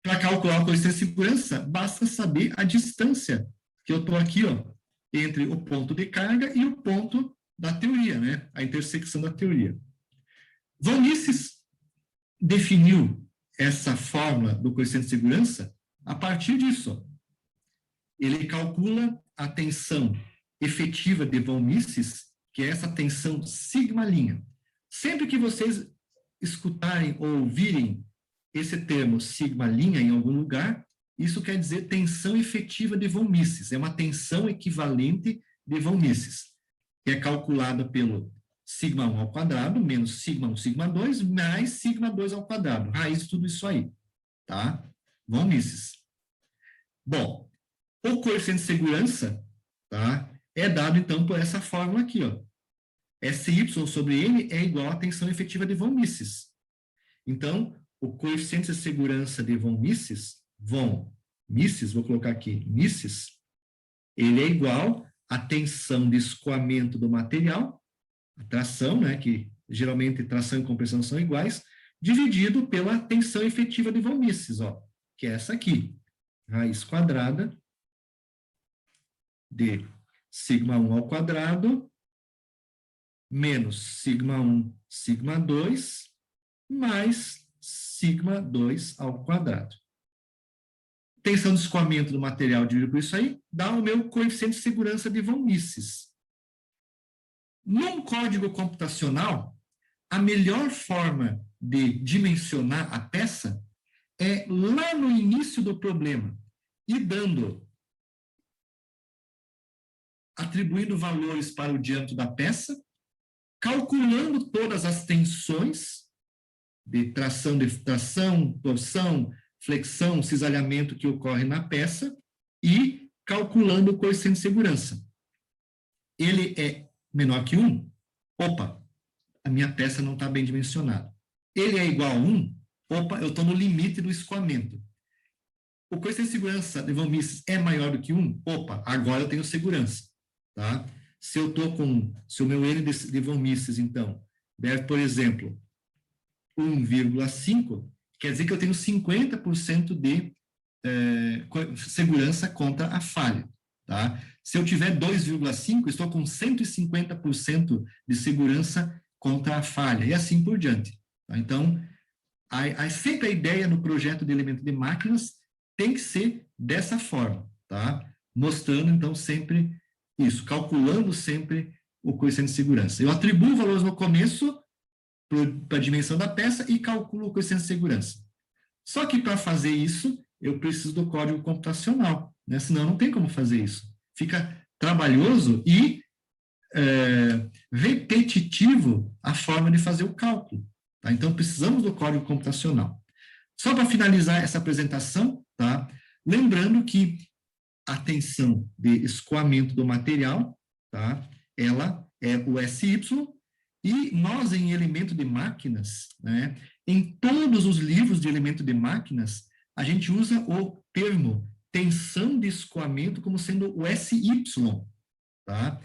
para calcular o coeficiente de segurança, basta saber a distância que eu estou aqui, ó, entre o ponto de carga e o ponto da teoria, né? A intersecção da teoria. Von Mises definiu essa fórmula do coeficiente de segurança a partir disso. Ó. Ele calcula a tensão efetiva de von Mises, que é essa tensão sigma'. Sempre que vocês escutarem ou ouvirem esse termo sigma' em algum lugar, isso quer dizer tensão efetiva de von Mises, é uma tensão equivalente de von Mises, que é calculada pelo σ1 ao quadrado, menos σ1, σ2, mais σ2 ao quadrado, raiz de tudo isso aí, tá? Von Mises. Bom, o coeficiente de segurança, tá, é dado, então, por essa fórmula aqui, ó. SY sobre N é igual à tensão efetiva de von Mises. Então, o coeficiente de segurança de von Mises, vou colocar aqui, Mises, ele é igual à tensão de escoamento do material, a tração, né, que geralmente tração e compressão são iguais, dividido pela tensão efetiva de von Mises, ó, que é essa aqui, raiz quadrada de σ1 ao quadrado menos σ1, σ2 mais σ2 ao quadrado. Tensão de escoamento do material dividido por isso aí dá o meu coeficiente de segurança de von Mises. Num código computacional, a melhor forma de dimensionar a peça lá no início do problema e atribuindo valores para o diâmetro da peça, calculando todas as tensões de tração, torção, flexão, cisalhamento que ocorre na peça e calculando o coeficiente de segurança. Ele é menor que 1? Opa, a minha peça não está bem dimensionada. Ele é igual a 1? Opa, eu estou no limite do escoamento. O coeficiente de segurança de von Mises é maior do que 1? Opa, agora eu tenho segurança. Tá? Se o meu N de von Mises, então, der, por exemplo, 1,5, quer dizer que eu tenho 50% de segurança contra a falha. Tá? Se eu tiver 2,5, estou com 150% de segurança contra a falha, e assim por diante. Tá? Então, sempre a ideia no projeto de elemento de máquinas tem que ser dessa forma, tá? Mostrando, então, sempre isso, calculando sempre o coeficiente de segurança. Eu atribuo valores no começo para a dimensão da peça e calculo o coeficiente de segurança. Só que para fazer isso, eu preciso do código computacional, né? Senão não tem como fazer isso. Fica trabalhoso e repetitivo a forma de fazer o cálculo. Tá? Então, precisamos do código computacional. Só para finalizar essa apresentação, tá? Lembrando que a tensão de escoamento do material, tá? Ela é o SY, e nós, em elemento de máquinas, né, em todos os livros de elemento de máquinas, a gente usa o termo tensão de escoamento como sendo o SY. Tá?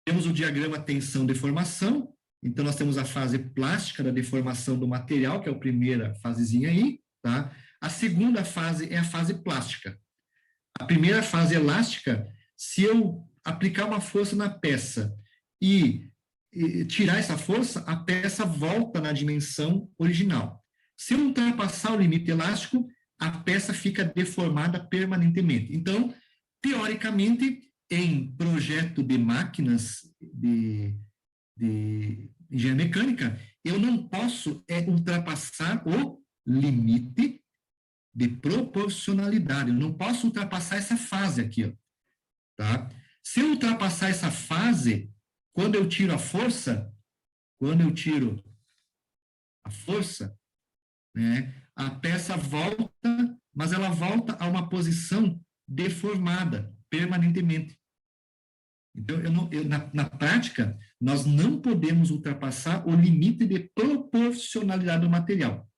Temos o diagrama tensão-deformação, então nós temos a fase plástica da deformação do material, que é a primeira fasezinha aí. Tá? A segunda fase é a fase plástica. A primeira fase elástica, se eu aplicar uma força na peça e tirar essa força, a peça volta na dimensão original. Se eu ultrapassar o limite elástico, a peça fica deformada permanentemente. Então, teoricamente, em projeto de máquinas de engenharia mecânica, eu não posso ultrapassar o limite de proporcionalidade. Eu não posso ultrapassar essa fase aqui. Ó, tá? Se eu ultrapassar essa fase, quando eu tiro a força, né, a peça volta, mas ela volta a uma posição deformada permanentemente. Então, na prática, nós não podemos ultrapassar o limite de proporcionalidade do material,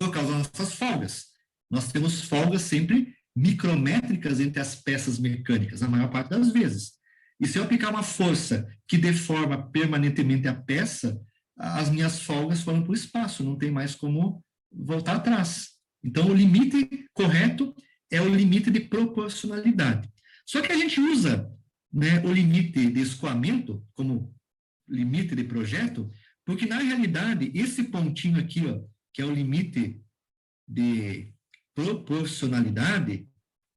por causa das nossas folgas. Nós temos folgas sempre micrométricas entre as peças mecânicas, a maior parte das vezes. E se eu aplicar uma força que deforma permanentemente a peça, as minhas folgas foram para o espaço, não tem mais como voltar atrás. Então, o limite correto é o limite de proporcionalidade. Só que a gente usa, né, o limite de escoamento como limite de projeto, porque, na realidade, esse pontinho aqui, ó, que é o limite de proporcionalidade,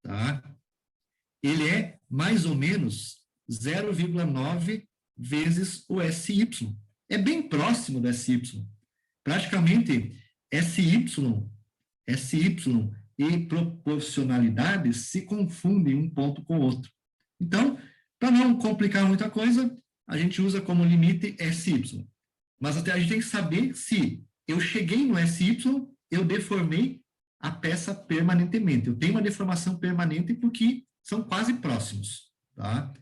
tá? Ele é mais ou menos 0,9 vezes o SY. É bem próximo do SY. Praticamente, SY e proporcionalidade se confundem um ponto com o outro. Então, para não complicar muita coisa, a gente usa como limite SY. Mas até a gente tem que saber se eu cheguei no SY, eu deformei a peça permanentemente. Eu tenho uma deformação permanente porque são quase próximos. Tá?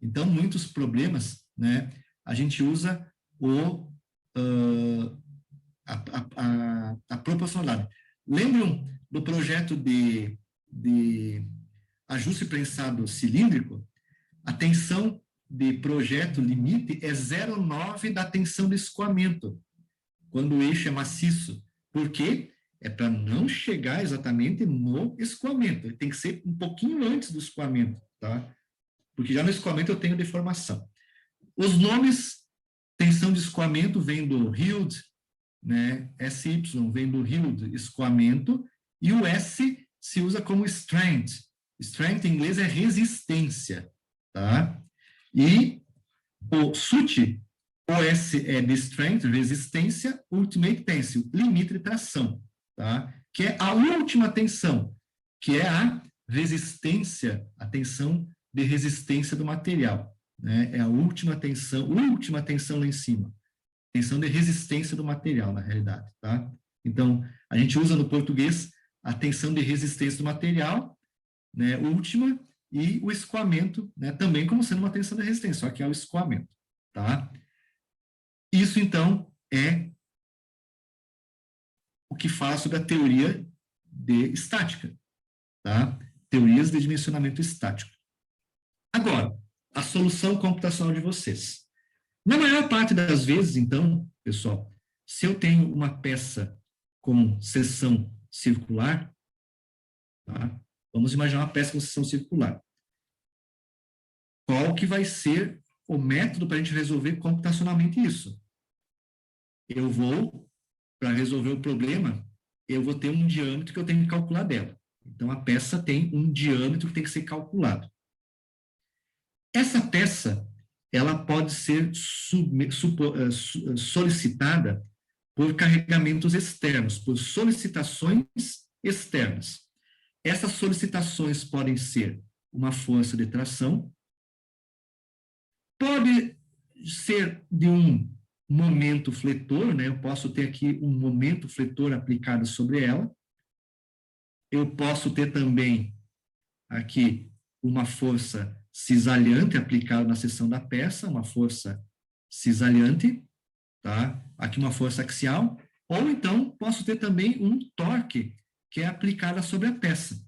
Então, muitos problemas, né, a gente usa a proporcionalidade. Lembram do projeto de ajuste prensado cilíndrico? A tensão de projeto limite é 0,9 da tensão de escoamento, quando o eixo é maciço. Por quê? É para não chegar exatamente no escoamento. Ele tem que ser um pouquinho antes do escoamento, tá? Porque já no escoamento eu tenho deformação. Os nomes, tensão de escoamento vem do Hild, né? SY vem do Hild, escoamento, e o S se usa como strength. Strength em inglês é resistência, tá? E o SUT, o S é de strength, resistência, ultimate tensile, limite de tração, tá? que é a última tensão, que é a resistência, a tensão de resistência do material, né? É a última tensão lá em cima. Tensão de resistência do material, na realidade, tá? Então, a gente usa no português a tensão de resistência do material, né, última, e o escoamento, né, também como sendo uma tensão de resistência, só que é o escoamento, tá? Isso, então, é o que fala sobre a teoria de estática, tá? Teorias de dimensionamento estático. Agora, a solução computacional de vocês. Na maior parte das vezes, então, pessoal, se eu tenho uma peça com seção circular, tá? Vamos imaginar uma peça com seção circular. Qual que vai ser o método para a gente resolver computacionalmente isso? Eu vou, para resolver o problema, eu vou ter um diâmetro que eu tenho que calcular dela. Então, a peça tem um diâmetro que tem que ser calculado. Essa peça, ela pode ser solicitada por carregamentos externos, por solicitações externas. Essas solicitações podem ser uma força de tração, pode ser de um momento fletor, né? Eu posso ter aqui um momento fletor aplicado sobre ela. Eu posso ter também aqui uma força cisalhante aplicada na seção da peça, uma força cisalhante, tá? Aqui uma força axial, ou então posso ter também um torque que é aplicado sobre a peça,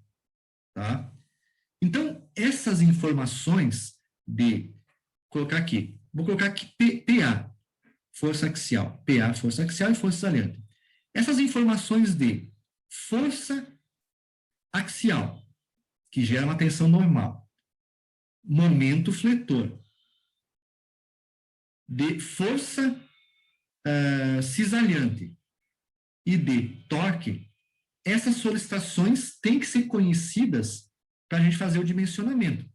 tá? Então, essas informações de colocar aqui, vou colocar aqui PA, força axial, PA, força axial e força cisalhante. Essas informações de força axial, que gera uma tensão normal, momento fletor, de força cisalhante e de torque, essas solicitações têm que ser conhecidas para a gente fazer o dimensionamento.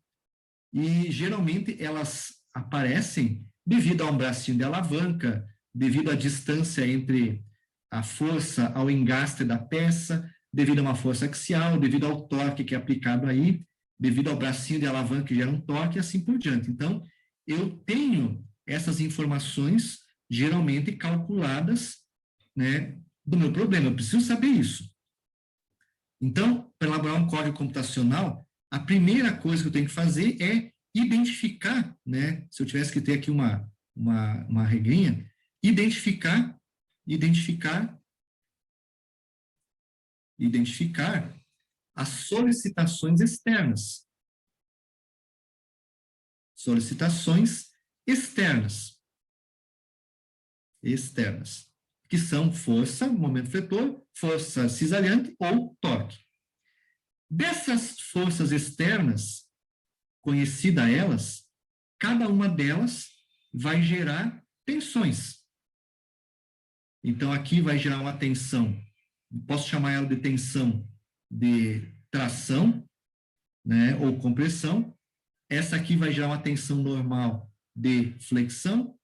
E, geralmente, elas aparecem devido a um bracinho de alavanca, devido à distância entre a força ao engaste da peça, devido a uma força axial, devido ao torque que é aplicado aí, devido ao bracinho de alavanca que gera um torque e assim por diante. Então, eu tenho essas informações geralmente calculadas, né, do meu problema. Eu preciso saber isso. Então, para elaborar um código computacional, a primeira coisa que eu tenho que fazer é identificar, né, se eu tivesse que ter aqui uma regrinha, identificar as solicitações externas. Solicitações externas, que são força, momento fletor, força cisalhante ou torque. Dessas forças externas, conhecida elas, cada uma delas vai gerar tensões. Então, aqui vai gerar uma tensão, posso chamar ela de tensão de tração, né, ou compressão. Essa aqui vai gerar uma tensão normal de flexão.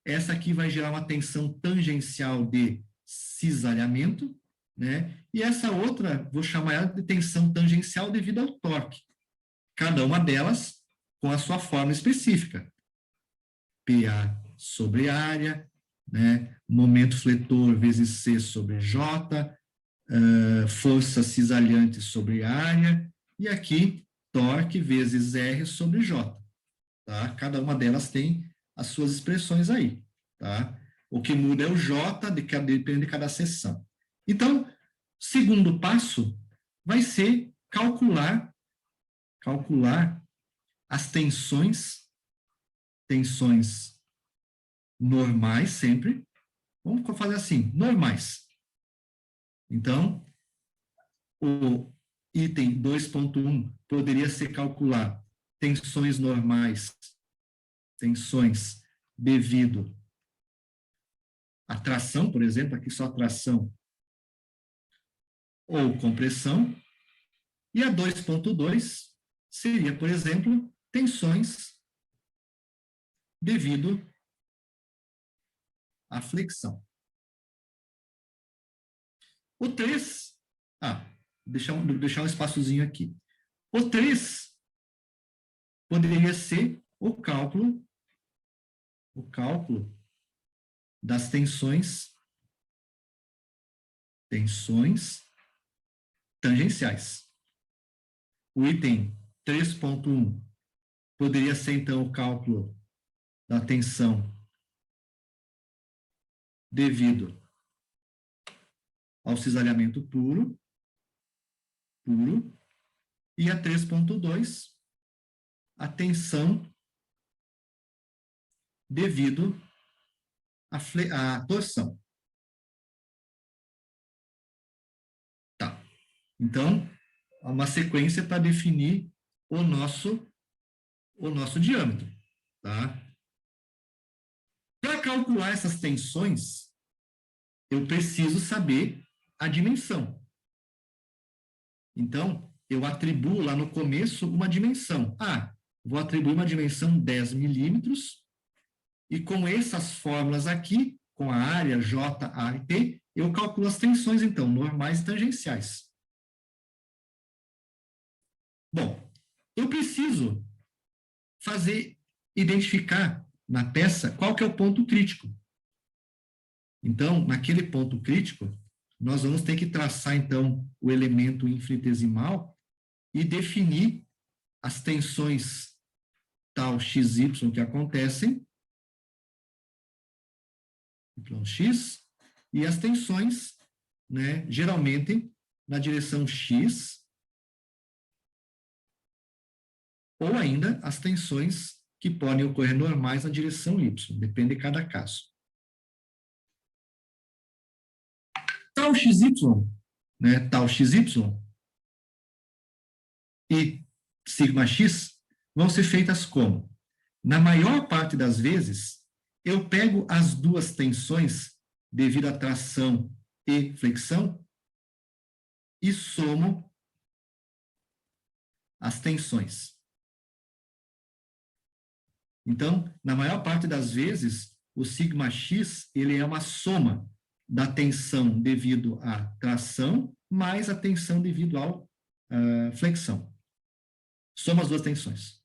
Essa aqui vai gerar uma tensão tangencial de cisalhamento, né? E essa outra, vou chamar ela de tensão tangencial devido ao torque. Cada uma delas com a sua forma específica. PA sobre área, né? Momento fletor vezes C sobre J, força cisalhante sobre área, e aqui torque vezes R sobre J. Tá? Cada uma delas tem as suas expressões aí. Tá? O que muda é o J, depende de cada seção. Então, segundo passo vai ser calcular as tensões normais sempre. Vamos fazer assim, normais. Então, o item 2.1 poderia ser calcular tensões normais, tensões devido à tração, por exemplo, aqui só tração ou compressão. E a 2.2 seria, por exemplo, tensões devido à flexão. O 3 Deixar um espaçozinho aqui. O 3 poderia ser o cálculo das tensões tangenciais. O item 3.1 poderia ser, então, o cálculo da tensão devido ao cisalhamento puro, e a 3.2, a tensão devido à torção. Tá. Então, uma sequência para definir o nosso diâmetro. Tá? Para calcular essas tensões, eu preciso saber a dimensão. Então, eu atribuo lá no começo uma dimensão. Vou atribuir uma dimensão 10 milímetros, e com essas fórmulas aqui, com a área J, A e T, eu calculo as tensões, então, normais e tangenciais. Bom, eu preciso identificar na peça qual que é o ponto crítico. Então, naquele ponto crítico, nós vamos ter que traçar, então, o elemento infinitesimal e definir as tensões tal XY que acontecem, YX, e as tensões, né, geralmente, na direção X, ou ainda as tensões que podem ocorrer normais na direção Y, depende de cada caso. Tal XY, né, tal XY e sigma X vão ser feitas como? Na maior parte das vezes, eu pego as duas tensões devido à tração e flexão e somo as tensões. Então, na maior parte das vezes, o sigma X ele é uma soma da tensão devido à tração mais a tensão devido à flexão. Soma as duas tensões.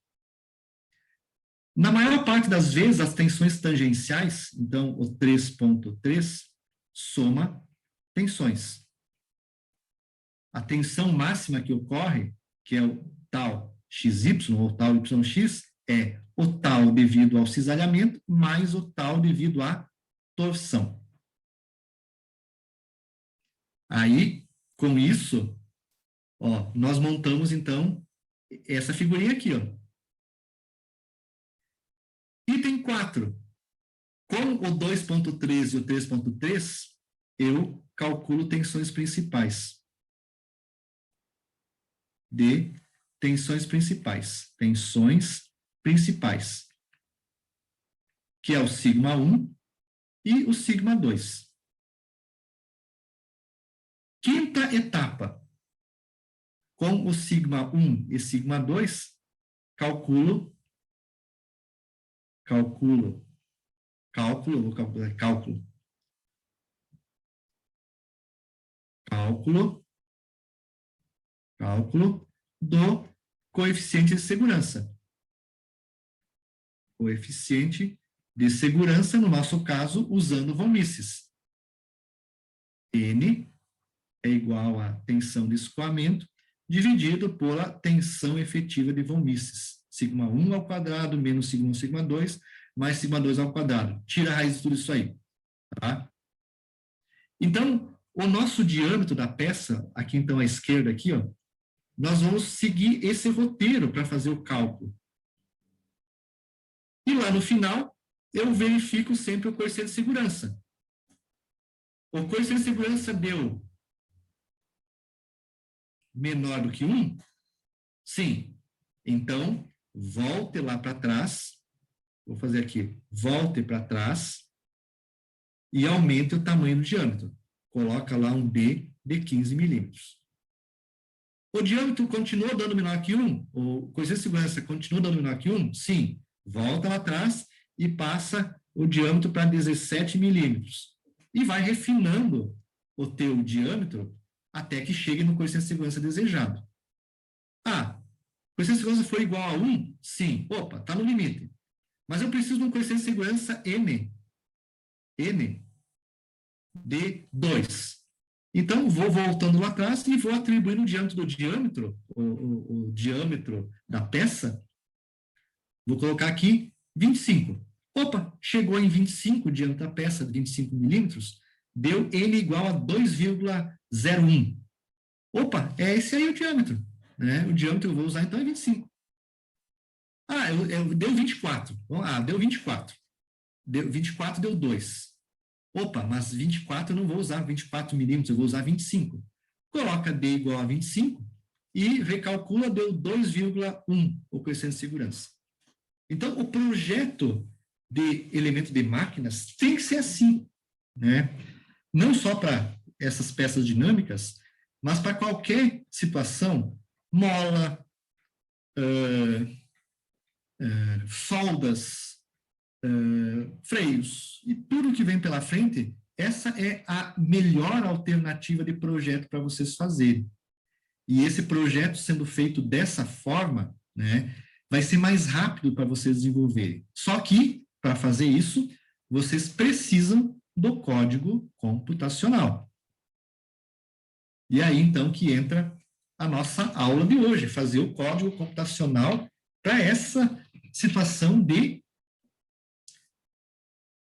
Na maior parte das vezes, as tensões tangenciais, então o 3.3, soma tensões. A tensão máxima que ocorre, que é o tal XY ou tal YX, é o tal devido ao cisalhamento mais o tal devido à torção. Aí, com isso, nós montamos, então, essa figurinha aqui. Item 4. Com o 2.3 e o 3.3, eu calculo tensões principais. Tensões principais, que é o sigma 1 e o sigma 2. Quinta etapa. Com o sigma 1 e sigma 2, cálculo do coeficiente de segurança. Coeficiente de segurança, no nosso caso, usando von Mises. N é igual a tensão de escoamento dividido pela tensão efetiva de von Mises. Sigma 1 ao quadrado menos sigma 1, sigma 2, mais sigma 2 ao quadrado. Tira a raiz de tudo isso aí. Tá? Então, o nosso diâmetro da peça, aqui então à esquerda, aqui, nós vamos seguir esse roteiro para fazer o cálculo. E lá no final, eu verifico sempre o coeficiente de segurança. O coeficiente de segurança deu menor do que 1? Sim. Então, volte lá para trás. Vou fazer aqui. Volte para trás e aumente o tamanho do diâmetro. Coloca lá um D de 15 milímetros. O diâmetro continua dando menor que 1? O coeficiente de segurança continua dando menor que 1? Sim. Volta lá atrás e passa o diâmetro para 17 milímetros. E vai refinando o teu diâmetro até que chegue no coeficiente de segurança desejado. Ah, o coeficiente de segurança for igual a 1? Sim. Opa, está no limite. Mas eu preciso de um coeficiente de segurança N de 2. Então, vou voltando lá atrás e vou atribuindo o diâmetro do diâmetro, o diâmetro da peça. Vou colocar aqui 25. Opa, chegou em 25 o diâmetro da peça, de 25 milímetros, deu N igual a 2,01. Opa, é esse aí o diâmetro. Né? O diâmetro que eu vou usar, então, é 25. Ah, deu 24. Deu 24. 24 deu 2. Opa, mas 24 eu não vou usar 24 milímetros, eu vou usar 25. Coloca D igual a 25 e recalcula, deu 2,1 o coeficiente de segurança. Então, o projeto de elemento de máquinas tem que ser assim, né? Não só para essas peças dinâmicas, mas para qualquer situação, mola, soldas, freios e tudo que vem pela frente, essa é a melhor alternativa de projeto para vocês fazerem. E esse projeto sendo feito dessa forma, né, vai ser mais rápido para vocês desenvolverem. Só que, para fazer isso, vocês precisam do código computacional. E aí, então, que entra a nossa aula de hoje, fazer o código computacional para essa situação de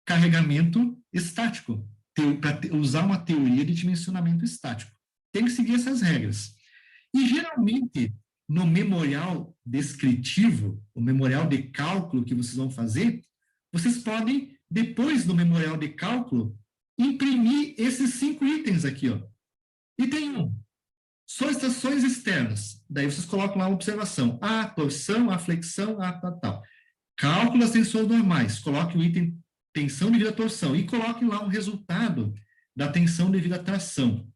carregamento estático, para usar uma teoria de dimensionamento estático. Tem que seguir essas regras. E, geralmente, no memorial descritivo, o memorial de cálculo que vocês vão fazer, vocês podem, depois do memorial de cálculo, imprimir esses 5 itens aqui, ó. Item 1, solicitações externas. Daí vocês colocam lá uma observação. A torção, a flexão, a tal. Cálculo das tensões normais. Coloque o item tensão devido à torção e coloquem lá o resultado da tensão devido à tração.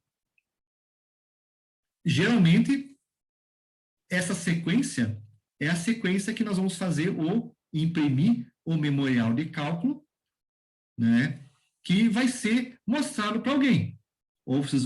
Geralmente, essa sequência é a sequência que nós vamos fazer ou imprimir o memorial de cálculo, né, que vai ser mostrado para alguém. Ou vocês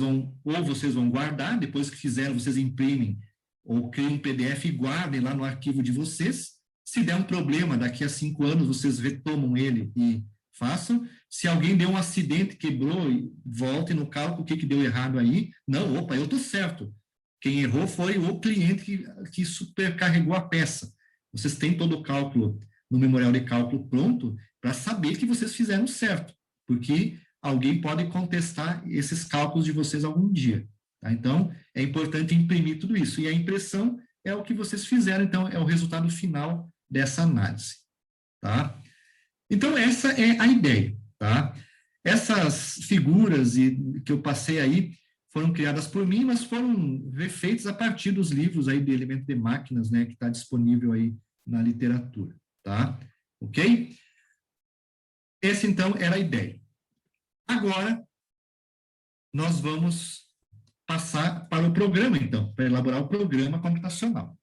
vão guardar, depois que fizeram, vocês imprimem ou criam um PDF e guardem lá no arquivo de vocês. Se der um problema, daqui a 5 anos, vocês retomam ele e façam. Se alguém deu um acidente, quebrou, volte no cálculo, o que deu errado aí. Não, opa, eu estou certo. Quem errou foi o cliente que supercarregou a peça. Vocês têm todo o cálculo no memorial de cálculo pronto para saber que vocês fizeram certo, porque alguém pode contestar esses cálculos de vocês algum dia. Tá? Então, é importante imprimir tudo isso. E a impressão é o que vocês fizeram, então, é o resultado final dessa análise. Tá? Então, essa é a ideia. Tá? Essas figuras que eu passei aí foram criadas por mim, mas foram refeitas a partir dos livros aí de elemento de máquinas, né, que está disponível aí na literatura. Tá? Ok? Essa, então, era a ideia. Agora, nós vamos passar para o programa, então, para elaborar o programa computacional.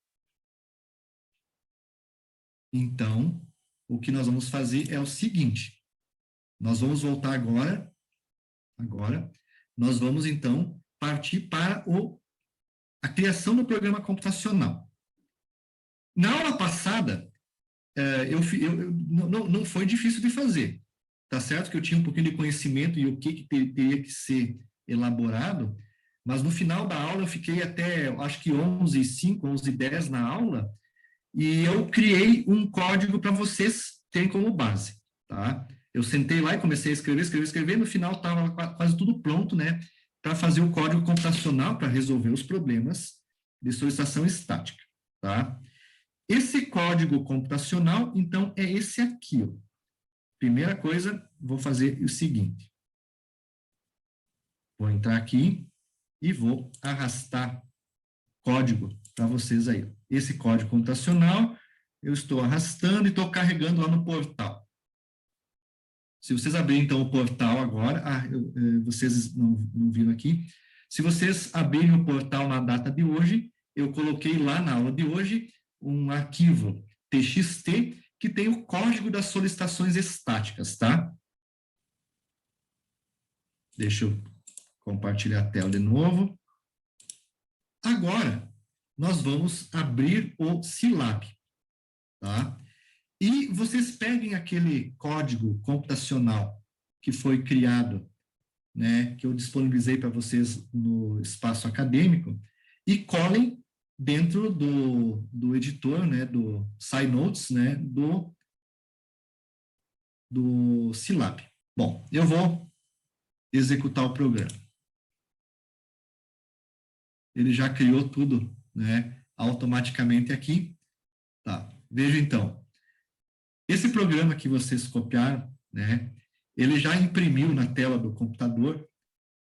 Então, o que nós vamos fazer é o seguinte, nós vamos voltar agora, nós vamos, então, partir para a criação do programa computacional. Na aula passada, não foi difícil de fazer, tá certo que eu tinha um pouquinho de conhecimento e o que teria que ser elaborado, mas no final da aula eu fiquei até, acho que 11h05, 11h10 na aula, e eu criei um código para vocês terem como base, tá? Eu sentei lá e comecei a escrever, no final estava quase tudo pronto, né, para fazer o código computacional para resolver os problemas de solicitação estática, tá? Esse código computacional, então, é esse aqui, ó. Primeira coisa, vou fazer o seguinte. Vou entrar aqui e vou arrastar código para vocês aí. Esse código computacional, eu estou arrastando e estou carregando lá no portal. Se vocês abrirem, então, o portal agora, vocês não viram aqui, se vocês abrirem o portal na data de hoje, eu coloquei lá na aula de hoje um arquivo txt que tem o código das solicitações estáticas, tá? Deixa eu compartilhar a tela de novo. Agora, nós vamos abrir o Scilab, tá? E vocês peguem aquele código computacional que foi criado, né, que eu disponibilizei para vocês no espaço acadêmico, e colhem dentro do editor, né, do SciNotes, né, do Scilab. Bom, eu vou executar o programa. Ele já criou tudo, né, automaticamente aqui. Tá. Veja então, esse programa que vocês copiaram, né, ele já imprimiu na tela do computador,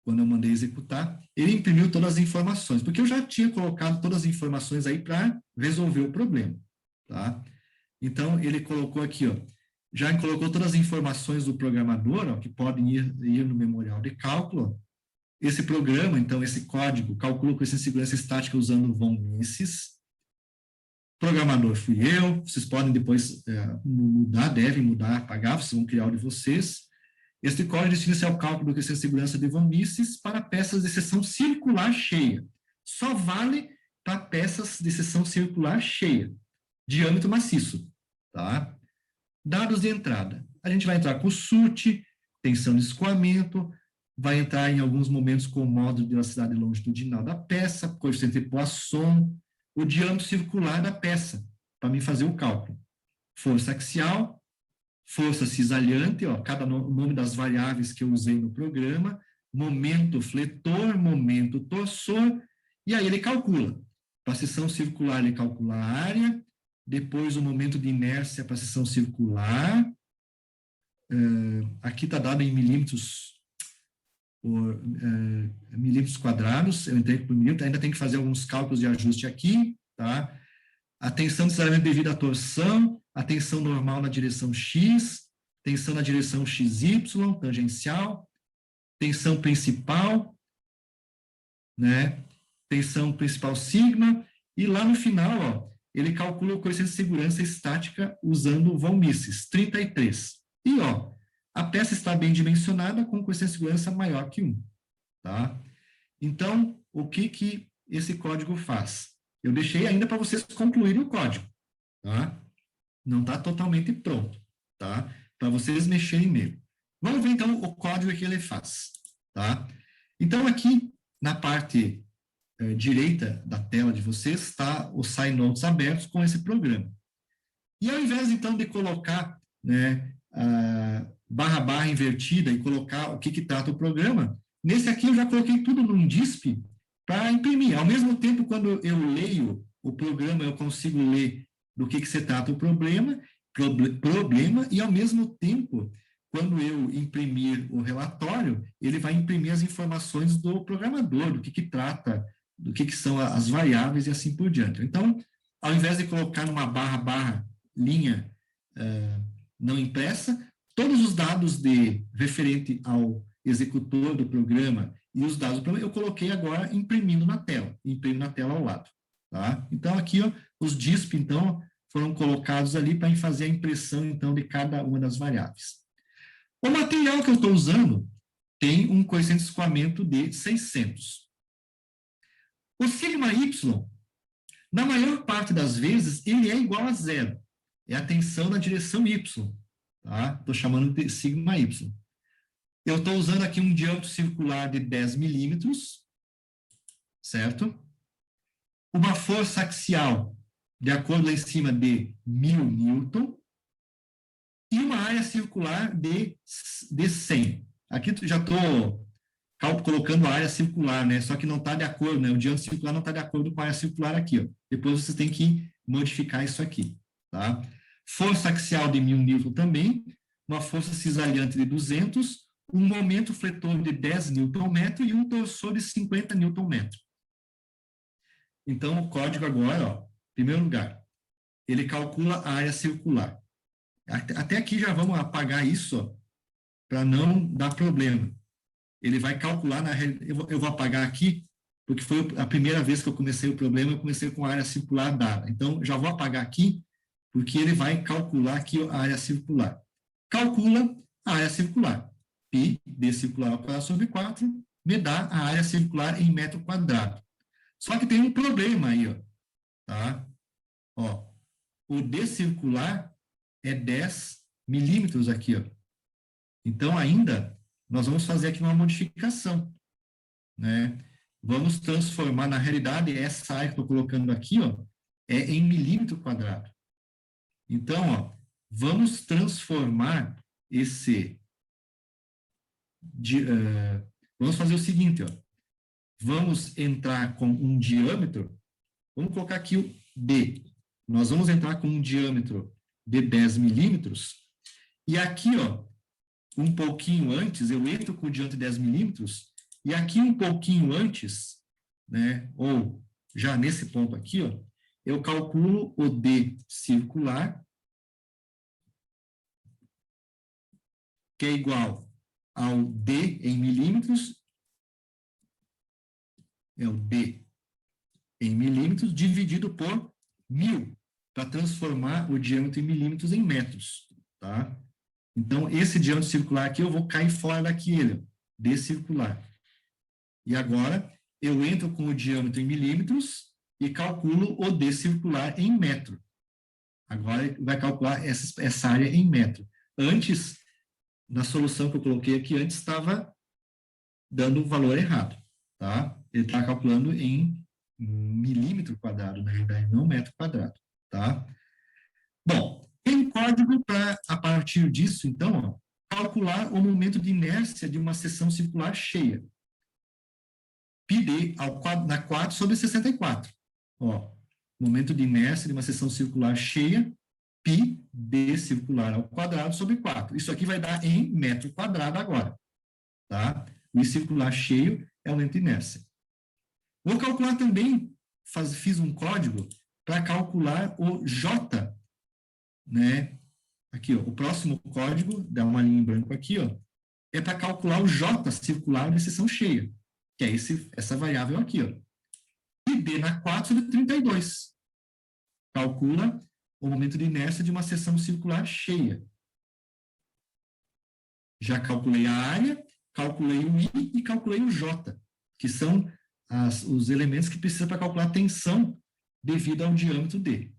quando eu mandei executar, ele imprimiu todas as informações, porque eu já tinha colocado todas as informações aí para resolver o problema, tá? Então, ele colocou aqui, ó, já colocou todas as informações do programador, ó, que podem ir no memorial de cálculo. Esse programa, então, esse código, calcula com essa segurança estática usando von Mises. Programador fui eu, vocês podem depois mudar, devem mudar, apagar, vocês vão criar o de vocês. Este código destina-se ao cálculo de segurança de von Mises para peças de seção circular cheia. Só vale para peças de seção circular cheia, diâmetro maciço, tá? Dados de entrada. A gente vai entrar com SUT, tensão de escoamento, vai entrar em alguns momentos com o módulo de velocidade longitudinal da peça, coeficiente de Poisson, o diâmetro circular da peça, para mim fazer o cálculo. Força axial, força cisalhante, ó, cada nome das variáveis que eu usei no programa, momento fletor, momento torsor, e aí ele calcula. Para a seção circular, ele calcula a área, depois o momento de inércia para a seção circular, aqui está dado em milímetros por milímetros quadrados, eu entrei por milímetro, ainda tem que fazer alguns cálculos de ajuste aqui, tá? A tensão de cisalhamento devido à torção, a tensão normal na direção X, tensão na direção XY, tangencial, tensão principal, né? Tensão principal sigma, e lá no final, ó, ele calcula o coeficiente de segurança estática usando o von Mises, 33. E, ó, a peça está bem dimensionada com coeficiente de segurança maior que 1, tá? Então, o que esse código faz? Eu deixei ainda para vocês concluírem o código, tá? Não está totalmente pronto, tá? Para vocês mexerem nele. Vamos ver, então, o código que ele faz, tá? Então, aqui, na parte direita da tela de vocês, está os SciNotes abertos com esse programa. E ao invés, então, de colocar, né, barra invertida e colocar o que trata o programa, nesse aqui eu já coloquei tudo num DISP para imprimir. Ao mesmo tempo, quando eu leio o programa, eu consigo ler do que se trata o problema, e ao mesmo tempo, quando eu imprimir o relatório, ele vai imprimir as informações do programador, do que trata, do que são as variáveis e assim por diante. Então, ao invés de colocar numa barra linha não impressa, todos os dados referente ao executor do programa e os dados do programa, eu coloquei agora imprimindo na tela, imprimo na tela ao lado. Tá? Então, aqui, ó, os DISP, então, foram colocados ali para fazer a impressão, então, de cada uma das variáveis. O material que eu estou usando tem um coeficiente de escoamento de 600. O sigma y, na maior parte das vezes, ele é igual a zero. É a tensão na direção y. Tá? Estou chamando de sigma y. Eu estou usando aqui um diâmetro circular de 10 milímetros, certo? Uma força axial, de acordo lá em cima, de 1000 newton, e uma área circular de 100. Aqui já estou colocando a área circular, né? Só que não está de acordo, né? O diâmetro circular não está de acordo com a área circular aqui, ó. Depois vocês têm que modificar isso aqui, tá? Força axial de 1000 newton também, uma força cisalhante de 200, um momento fletor de 10 newton metro e um torsor de 50 newton metro. Então, o código agora, ó, em primeiro lugar, ele calcula a área circular. Até aqui já vamos apagar isso, para não dar problema. Ele vai calcular, eu vou apagar aqui, porque foi a primeira vez que eu comecei o problema, eu comecei com a área circular dada. Então, já vou apagar aqui, porque ele vai calcular aqui a área circular. Calcula a área circular. Pi d circular ao quadrado sobre 4 me dá a área circular em metro quadrado. Só que tem um problema aí, ó, tá? Ó, o D circular é 10 milímetros aqui, ó. Então, ainda, nós vamos fazer aqui uma modificação, né? Vamos transformar, na realidade, essa área que eu estou colocando aqui, ó, é em milímetro quadrado. Então, ó, vamos transformar vamos fazer o seguinte, ó. Vamos entrar com um diâmetro, vamos colocar aqui o D. Nós vamos entrar com um diâmetro de 10 milímetros, e aqui, ó, um pouquinho antes, eu entro com o diâmetro de 10 milímetros, e aqui um pouquinho antes, né, ou já nesse ponto aqui, ó, eu calculo o D circular, que é igual ao D em milímetros, é o D em milímetros, dividido por 1000, para transformar o diâmetro em milímetros em metros, tá? Então, esse diâmetro circular aqui, eu vou cair fora daqui, ele, D circular. E agora, eu entro com o diâmetro em milímetros e calculo o D circular em metro. Agora, vai calcular essa área em metro. Antes, na solução que eu coloquei aqui, antes estava dando o valor errado, tá? Ele está calculando em milímetro quadrado, na verdade, não metro quadrado, tá? Bom, tem código para, a partir disso, então, ó, calcular o momento de inércia de uma seção circular cheia. πd na 4 sobre 64. Ó, momento de inércia de uma seção circular cheia, πd circular ao quadrado sobre 4. Isso aqui vai dar em metro quadrado agora, tá? O circular cheio é o momento de inércia. Vou calcular também, fiz um código para calcular o J, né? Aqui, ó, o próximo código, dá uma linha em branco aqui, ó, é para calcular o J circular de seção cheia, que é essa variável aqui, ó. E D na 4 sobre 32. Calcula o momento de inércia de uma seção circular cheia. Já calculei a área, calculei o I e calculei o J, que são os elementos que precisa para calcular a tensão devido ao diâmetro D.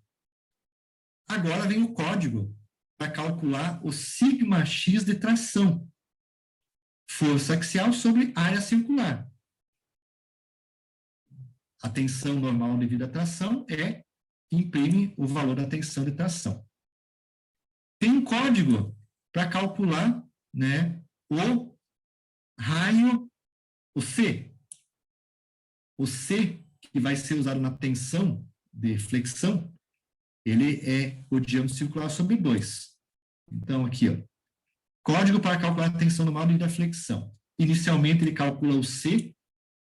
Agora vem o código para calcular o σx de tração. Força axial sobre área circular. A tensão normal devido à tração imprime o valor da tensão de tração. Tem um código para calcular, né, o raio, o C. O C, que vai ser usado na tensão de flexão, ele é o diâmetro circular sobre 2. Então, aqui, ó, código para calcular a tensão normal devido à flexão. Inicialmente, ele calcula o C,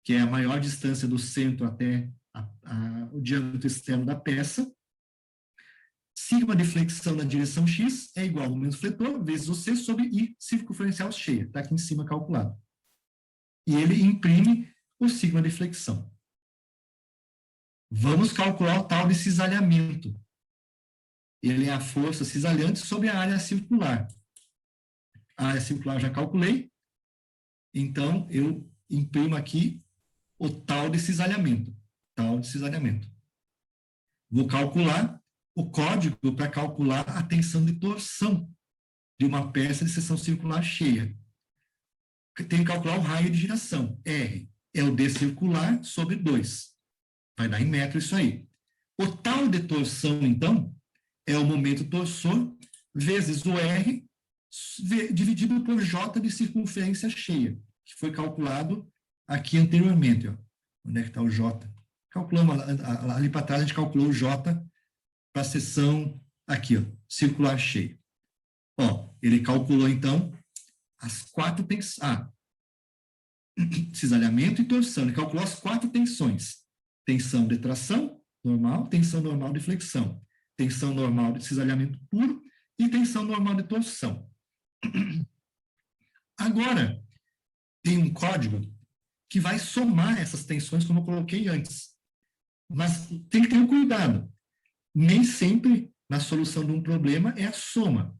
que é a maior distância do centro até o diâmetro externo da peça. Sigma de flexão na direção X é igual ao momento fletor vezes o C sobre I circunferencial cheia. Está aqui em cima calculado. E ele imprime o sigma de flexão. Vamos calcular o tal de cisalhamento. Ele é a força cisalhante sobre a área circular. A área circular já calculei. Então, eu imprimo aqui o tal de cisalhamento. Tal de cisalhamento. Vou calcular o código para calcular a tensão de torção de uma peça de seção circular cheia. Tem que calcular o raio de giração. R é o D circular sobre 2. Vai dar em metro isso aí. O tal de torção, então, é o momento torsor vezes o R dividido por J de circunferência cheia, que foi calculado aqui anteriormente. Ó. Onde é que está o J? Calculamos ali para trás, a gente calculou o J para a seção aqui, ó, circular cheia. Ó, ele calculou, então, as 4 tensões. Cisalhamento e torção. Ele calculou as 4 tensões. Tensão de tração normal, tensão normal de flexão, tensão normal de cisalhamento puro e tensão normal de torção. Agora, tem um código que vai somar essas tensões, como eu coloquei antes. Mas tem que ter um cuidado. Nem sempre, na solução de um problema, é a soma.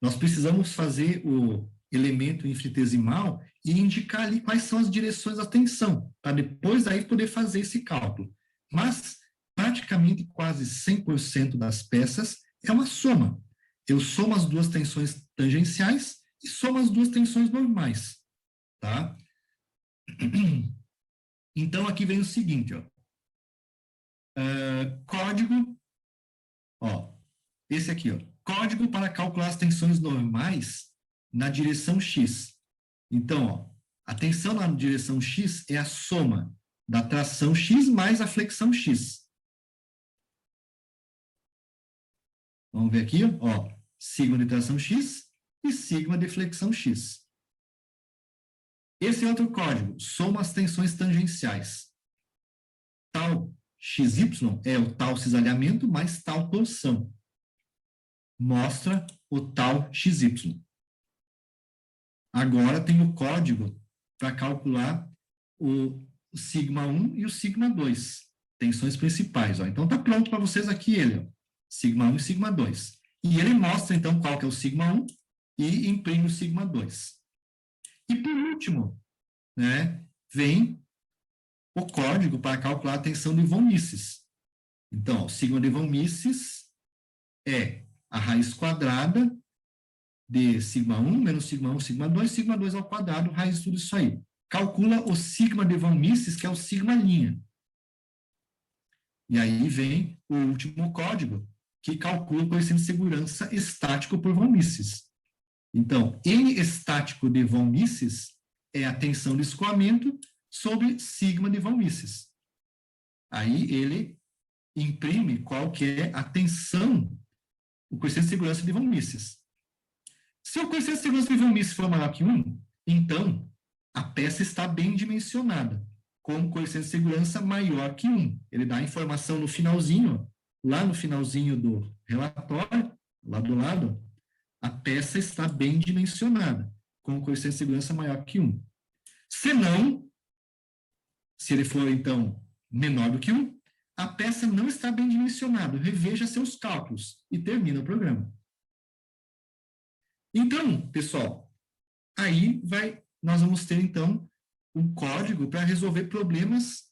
Nós precisamos fazer o elemento infinitesimal e indicar ali quais são as direções da tensão, para depois aí poder fazer esse cálculo. Mas, praticamente quase 100% das peças é uma soma. Eu somo as duas tensões tangenciais e somo as duas tensões normais, tá? Então, aqui vem o seguinte, ó. Código, ó, esse aqui, ó. Código para calcular as tensões normais na direção X. Então, ó, a tensão na direção X é a soma da tração X mais a flexão X. Vamos ver aqui, ó, sigma de tração X e sigma de flexão X. Esse é outro código, soma as tensões tangenciais. Tal XY é o tal cisalhamento mais tal torção. Mostra o tal XY. Agora tem o código para calcular o sigma 1 e o sigma 2, tensões principais. Ó. Então, está pronto para vocês aqui ele, ó, sigma 1 e sigma 2. E ele mostra, então, qual que é o sigma 1 e imprime o sigma 2. E, por último, né, vem o código para calcular a tensão de von Mises. Então, ó, o sigma de von Mises é a raiz quadrada de sigma 1 menos sigma 1, sigma 2 ao quadrado, raiz de tudo isso aí. Calcula o sigma de von Mises, que é o sigma linha. E aí vem o último código, que calcula o coeficiente de segurança estático por von Mises. Então, N estático de von Mises é a tensão de escoamento sobre sigma de von Mises. Aí ele imprime qual que é a tensão, o coeficiente de segurança de von Mises. Se o coeficiente de segurança de von Mises for maior que 1, então a peça está bem dimensionada, com um coeficiente de segurança maior que 1. Ele dá a informação no finalzinho, lá no finalzinho do relatório, lá do lado, a peça está bem dimensionada, com um coeficiente de segurança maior que 1. Se não, se ele for, então, menor do que 1, a peça não está bem dimensionada. Reveja seus cálculos e termina o programa. Então, pessoal, aí nós vamos ter, então, um código para resolver problemas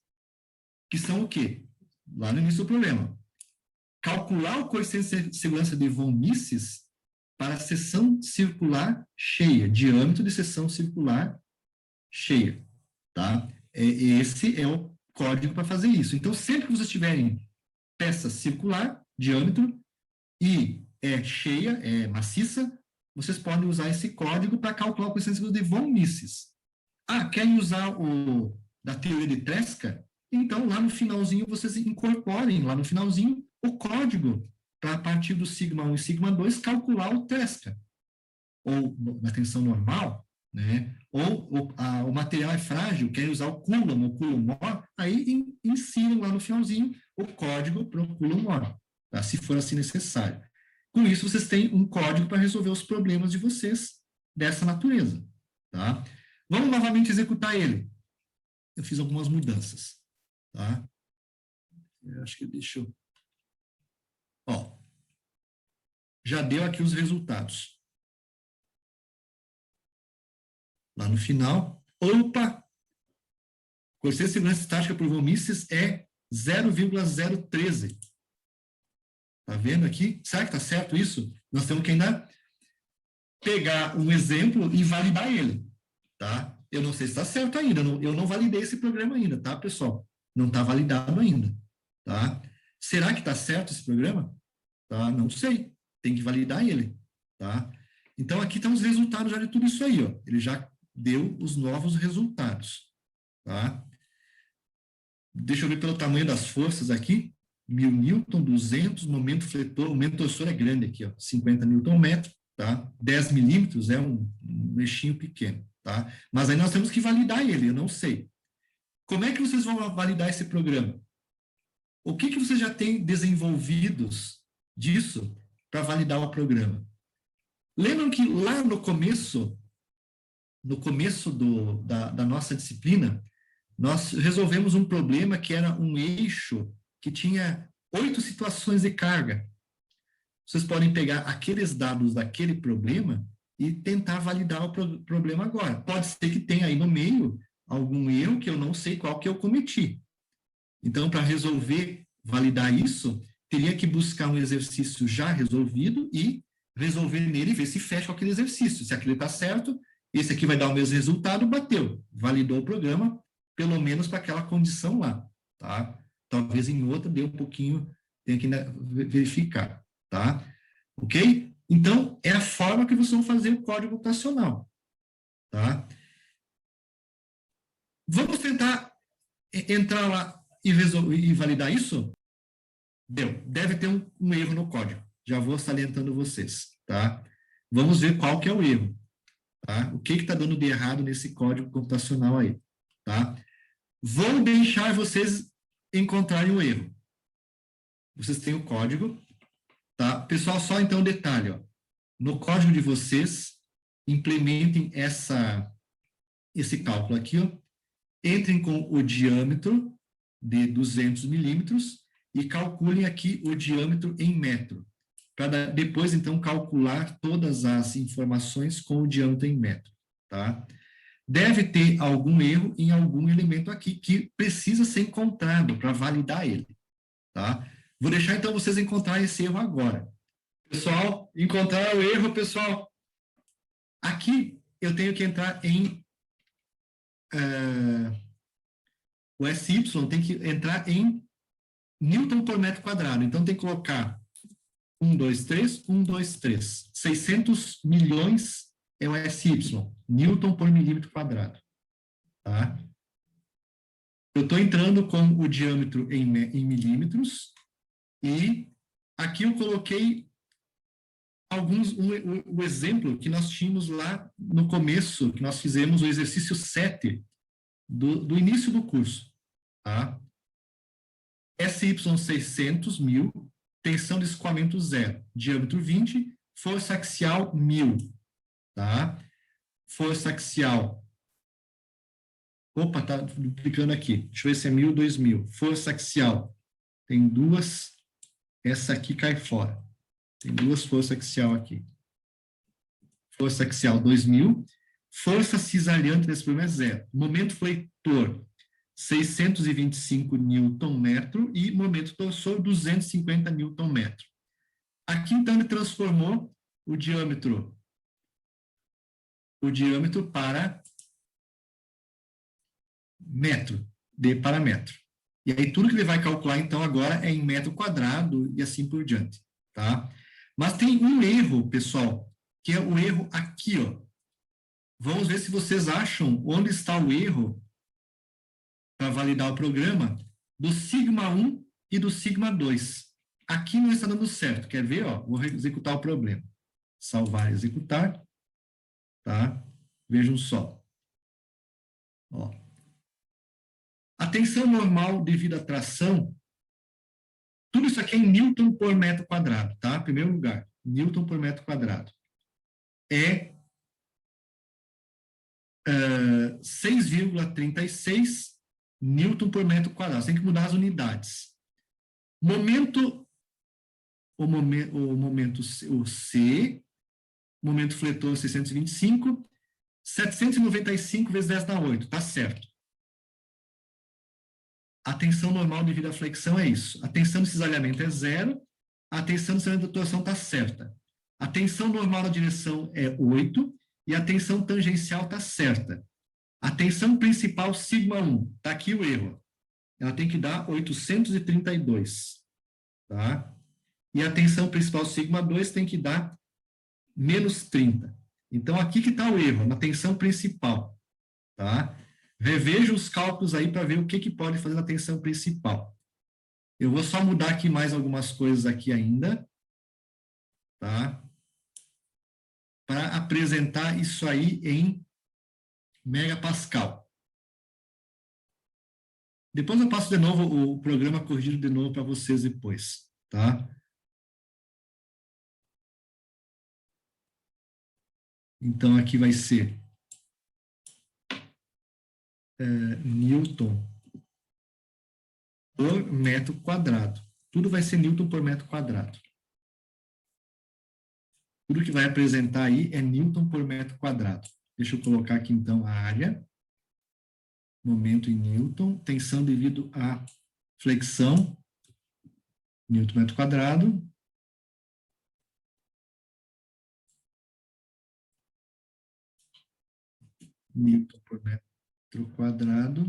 que são o quê? Lá no início do problema. Calcular o coeficiente de segurança de von Mises para a seção circular cheia, diâmetro de seção circular cheia, tá? Esse é o código para fazer isso. Então, sempre que vocês tiverem peça circular, diâmetro, e é cheia, é maciça, vocês podem usar esse código para calcular o coeficiente de segurança de von Mises. Ah, querem usar o da teoria de Tresca? Então, lá no finalzinho, vocês incorporem, lá no finalzinho, o código para, a partir do sigma 1 e sigma 2, calcular o Tresca. Ou na tensão normal, né? Ou o material é frágil, querem usar o Coulomb, o Coulomb-Mor, aí inserem lá no finalzinho o código para o Coulomb-Mor, tá? Se for assim necessário. Com isso, vocês têm um código para resolver os problemas de vocês dessa natureza, tá? Vamos novamente executar ele. Eu fiz algumas mudanças, tá? Eu acho que deixa eu... Ó, já deu aqui os resultados. Lá no final, opa! Coeficiente de segurança estática por von Mises é 0,013. Tá vendo aqui? Será que tá certo isso? Nós temos que ainda pegar um exemplo e validar ele, tá? Eu não sei se está certo ainda, eu não validei esse programa ainda, tá, pessoal? Não está validado ainda, tá? Será que está certo esse programa? Tá? Não sei, tem que validar ele, tá? Então, aqui estão os resultados já de tudo isso aí, ó. Ele já deu os novos resultados, tá? Deixa eu ver pelo tamanho das forças aqui. 1000 Newton, 200, momento fletor, o momento torsor é grande aqui, ó, 50 Newton metro, tá? 10 milímetros é um eixinho pequeno, tá? Mas aí nós temos que validar ele, eu não sei. Como é que vocês vão validar esse programa? O que vocês já têm desenvolvidos disso para validar o programa? Lembram que lá no começo da nossa disciplina, nós resolvemos um problema que era um eixo que tinha 8 situações de carga. Vocês podem pegar aqueles dados daquele problema e tentar validar o problema agora. Pode ser que tenha aí no meio algum erro que eu não sei qual que eu cometi. Então, para resolver, validar isso, teria que buscar um exercício já resolvido e resolver nele e ver se fecha com aquele exercício. Se aquele está certo, esse aqui vai dar o mesmo resultado, bateu. Validou o programa, pelo menos para aquela condição lá, tá? Talvez em outra dê um pouquinho, tenha que verificar, tá? Ok? Então, é a forma que vocês vão fazer o código computacional, tá? Vamos tentar entrar lá e validar isso? Deve ter um erro no código. Já vou salientando vocês, tá? Vamos ver qual que é o erro, tá? O que está dando de errado nesse código computacional aí, tá? Vou deixar vocês encontrarem o erro. Vocês têm o código, tá? Pessoal, só então um detalhe, ó. No código de vocês, implementem esse cálculo aqui, ó. Entrem com o diâmetro de 200 milímetros e calculem aqui o diâmetro em metro, para depois, então, calcular todas as informações com o diâmetro em metro, tá? Deve ter algum erro em algum elemento aqui que precisa ser encontrado para validar ele, tá? Vou deixar, então, vocês encontrarem esse erro agora. Pessoal, encontrar o erro, pessoal. Aqui, eu tenho que entrar em... o SY tem que entrar em Newton por metro quadrado. Então, tem que colocar 1, 2, 3, 1, 2, 3. 600 milhões é o SY, Newton por milímetro quadrado. Tá? Eu estou entrando com o diâmetro em milímetros e aqui eu coloquei o exemplo que nós tínhamos lá no começo, que nós fizemos o exercício 7 do início do curso. Tá? SY 600 mil, tensão de escoamento 0, diâmetro 20, força axial 1000, tá? Força axial, opa, tá duplicando aqui, deixa eu ver se é 1000, 2000, força axial, tem duas, essa aqui cai fora, tem duas forças axial aqui, força axial 2000, força cisalhante desse problema é 0, momento fleitor 625 Nm e momento torsor 250 Nm. Aqui, então, ele transformou o diâmetro para metro, para metro. E aí, tudo que ele vai calcular, então, agora é em metro quadrado e assim por diante, tá? Mas tem um erro, pessoal, que é o erro aqui, ó. Vamos ver se vocês acham onde está o erro para validar o programa do sigma 1 e do sigma 2. Aqui não está dando certo. Quer ver? Ó, vou executar o problema. Salvar e executar. Tá? Vejam só. Ó. A tensão normal devido à tração, tudo isso aqui é em Newton por metro quadrado, tá? Em primeiro lugar, Newton por metro quadrado. É 6,36 Newton por metro quadrado. Você tem que mudar as unidades. O C, momento fletor 625, 795 vezes 10 dá 8, tá certo. A tensão normal devido à flexão é isso. A tensão de cisalhamento é 0, a tensão de cisalhamento da torção está certa. A tensão normal da direção é 8 e a tensão tangencial está certa. A tensão principal, sigma 1, está aqui o erro. Ela tem que dar 832, tá? E a tensão principal, sigma 2, tem que dar menos 30. Então, aqui que está o erro, na tensão principal, tá? Reveja os cálculos aí para ver o que pode fazer na tensão principal. Eu vou só mudar aqui mais algumas coisas aqui ainda, tá? Para apresentar isso aí em megapascal. Depois eu passo de novo o programa corrigido de novo para vocês depois, tá? Então, aqui vai ser Newton por metro quadrado. Tudo vai ser Newton por metro quadrado. Tudo que vai apresentar aí é Newton por metro quadrado. Deixa eu colocar aqui, então, a área. Momento em Newton. Tensão devido à flexão. Newton metro quadrado. Newton por metro quadrado.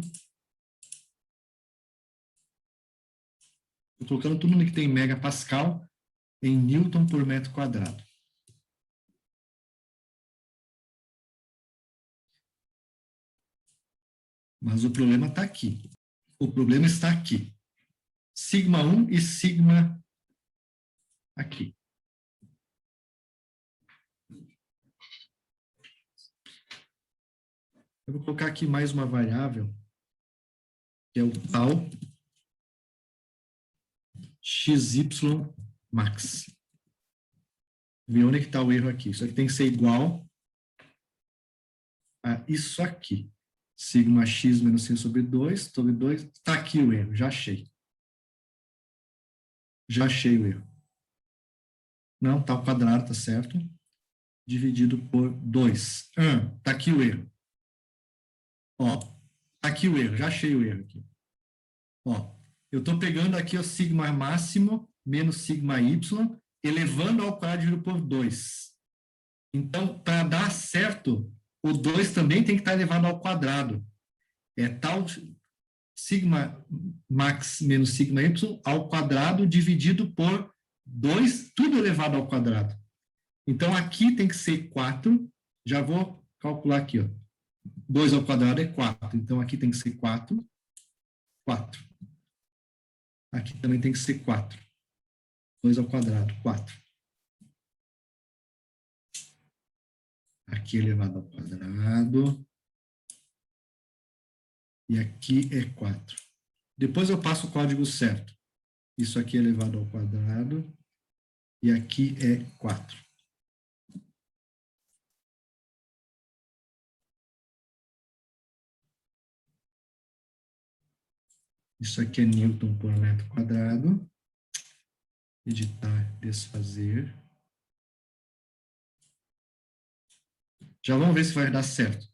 Estou colocando tudo que tem megapascal em Newton por metro quadrado. Mas o problema está aqui. O problema está aqui. Sigma 1 e sigma aqui. Eu vou colocar aqui mais uma variável, que é o tal XY max. Ver onde é que está o erro aqui. Isso aqui tem que ser igual a isso aqui. Sigma x menos 5 sobre 2, sobre 2. Está aqui o erro, já achei. Já achei o erro. Não, está ao quadrado, tá certo. Dividido por 2. Está aqui o erro. Ó, tá aqui o erro, já achei o erro aqui. Ó, eu estou pegando aqui o sigma máximo menos sigma y, elevando ao quadrado dividido por 2. Então, para dar certo, o 2 também tem que estar elevado ao quadrado. É tal sigma max menos sigma y ao quadrado dividido por 2, tudo elevado ao quadrado. Então, aqui tem que ser 4. Já vou calcular aqui, ó. 2 ao quadrado é 4. Então, aqui tem que ser 4. 4. Aqui também tem que ser 4. 2 ao quadrado, 4. Aqui elevado ao quadrado. E aqui é 4. Depois eu passo o código certo. Isso aqui é elevado ao quadrado. E aqui é 4. Isso aqui é Newton por metro quadrado. Editar, desfazer. Já vamos ver se vai dar certo.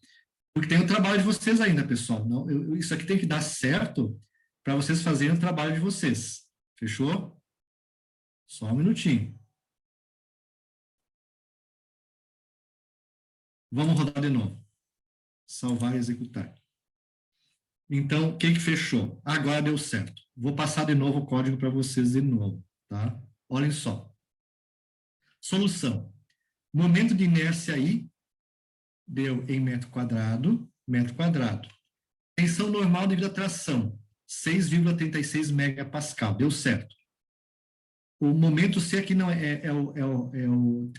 Porque tem o trabalho de vocês ainda, pessoal. Não, isso aqui tem que dar certo para vocês fazerem o trabalho de vocês. Fechou? Só um minutinho. Vamos rodar de novo. Salvar e executar. Então, o que fechou? Agora deu certo. Vou passar de novo o código para vocês de novo, tá? Olhem só. Solução. Momento de inércia aí deu em metro quadrado. Tensão normal devido à tração, 6,36 megapascal. Deu certo. O momento C aqui não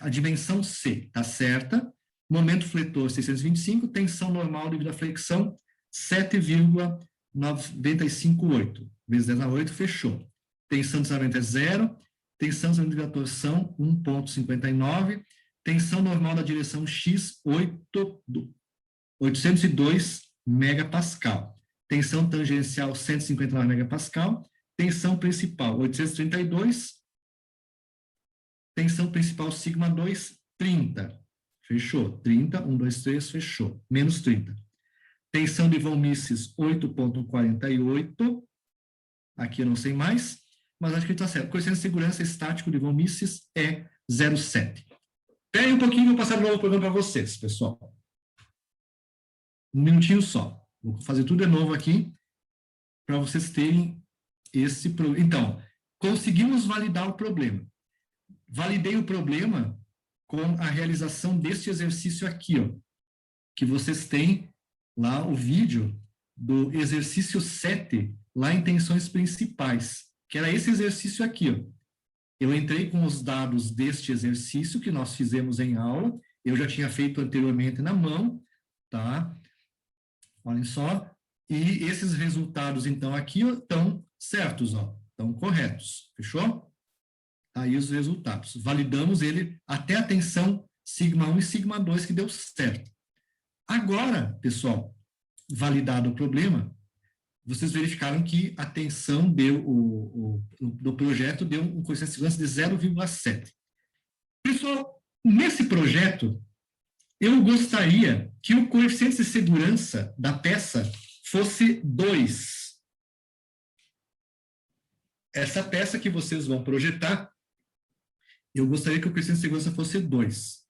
a dimensão C, tá certa? Momento fletor 625, tensão normal devido à flexão 7,958. Vezes 10 a 8, fechou. Tensão de desarmamento é 0, tensão de devido à torção 1,59, tensão normal da direção X 802 megapascal. Tensão tangencial 159 megapascal, tensão principal 832, tensão principal sigma 2, 30. Fechou. 30, 1, 2, 3, fechou. Menos 30. Tensão de von Mises, 8,48. Aqui eu não sei mais, mas acho que está certo. Coeficiente de segurança estático de von Mises é 0,7. Espera aí um pouquinho, vou passar de novo o programa para vocês, pessoal. Um minutinho só. Vou fazer tudo de novo aqui, para vocês terem esse problema. Então, conseguimos validar o problema. Validei o problema com a realização deste exercício aqui, ó, que vocês têm lá o vídeo do exercício 7, lá em tensões principais, que era esse exercício aqui, ó. Eu entrei com os dados deste exercício que nós fizemos em aula, eu já tinha feito anteriormente na mão, tá? Olhem só, e esses resultados, então, aqui ó, estão certos, ó, estão corretos, fechou? Aí os resultados. Validamos ele até a tensão sigma 1 e sigma 2, que deu certo. Agora, pessoal, validado o problema, vocês verificaram que a tensão do projeto deu um coeficiente de segurança de 0,7. Pessoal, Nesse projeto, eu gostaria que o coeficiente de segurança da peça fosse 2. Essa peça que vocês vão projetar, eu gostaria que o coeficiente de segurança fosse 2.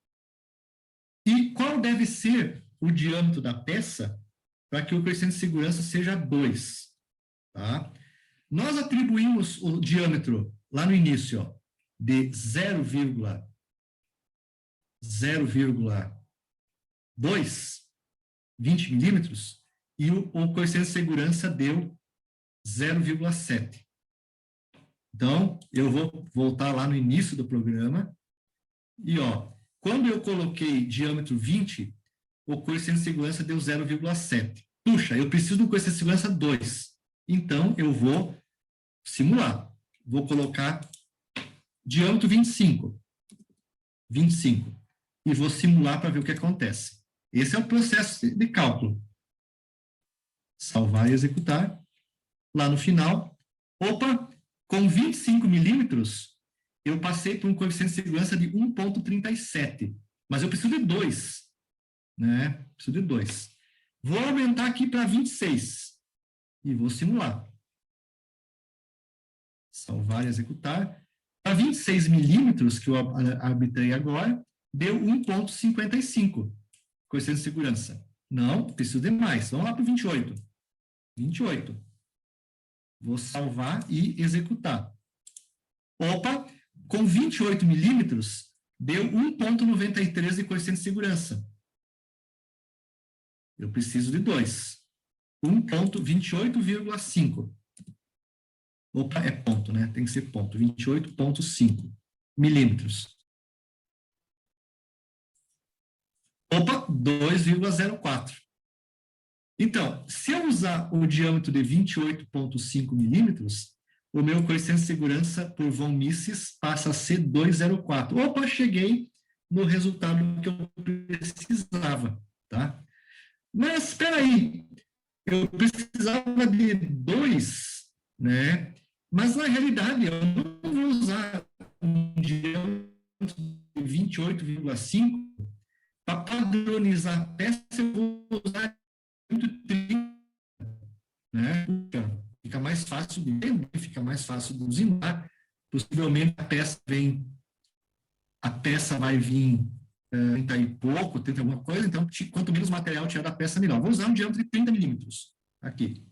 E qual deve ser o diâmetro da peça para que o coeficiente de segurança seja 2? Tá? Nós atribuímos o diâmetro lá no início, ó, de 0,2, 20 milímetros, e o coeficiente de segurança deu 0,7. Então, eu vou voltar lá no início do programa, e ó, quando eu coloquei diâmetro 20, o coeficiente de segurança deu 0,7. Puxa, eu preciso do coeficiente de segurança 2. Então, eu vou simular. Vou colocar diâmetro 25. E vou simular para ver o que acontece. Esse é o processo de cálculo. Salvar e executar. Lá no final, opa, com 25 milímetros, eu passei por um coeficiente de segurança de 1,37. Mas eu preciso de 2. Né? Preciso de 2. Vou aumentar aqui para 26. E vou simular. Salvar e executar. Para 26 milímetros, que eu arbitrei agora, deu 1,55. Coeficiente de segurança. Não, preciso de mais. Vamos lá para o 28. 28. Vou salvar e executar. Opa, com 28 milímetros, deu 1,93 de coeficiente de segurança. Eu preciso de 2. 1,28,5. Opa, é ponto, né? Tem que ser ponto. 28,5 milímetros. Opa, 2,04. Então, se eu usar o diâmetro de 28,5 milímetros, o meu coeficiente de segurança por von Mises passa a ser 2,04. Opa, cheguei no resultado que eu precisava, tá? Mas, espera aí, eu precisava de 2, né? Mas, na realidade, eu não vou usar um diâmetro de 28,5 para padronizar a peça, eu vou usar 30, né? Então, fica mais fácil de entender, fica mais fácil de usinar. Possivelmente a peça vai vir 30 e pouco, 30 alguma coisa, então quanto menos material tiver da peça, melhor. Vou usar um diâmetro de 30 milímetros. Aqui.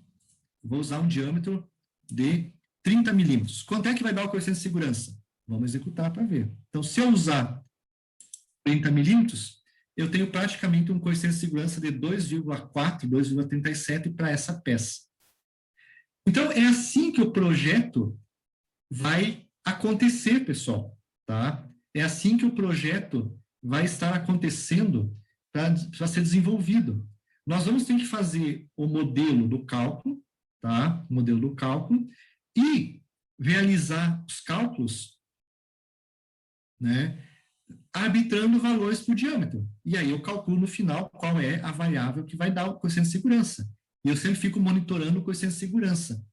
Vou usar um diâmetro de 30 milímetros. Quanto é que vai dar o coeficiente de segurança? Vamos executar para ver. Então, se eu usar 30 milímetros, eu tenho praticamente um coeficiente de segurança de 2,4, 2,37 para essa peça. Então, é assim que o projeto vai acontecer, pessoal, tá? É assim que o projeto vai estar acontecendo para ser desenvolvido. Nós vamos ter que fazer o modelo do cálculo, tá? O modelo do cálculo, e realizar os cálculos, né? Arbitrando valores por diâmetro. E aí eu calculo no final qual é a variável que vai dar o coeficiente de segurança. E eu sempre fico monitorando o coeficiente de segurança.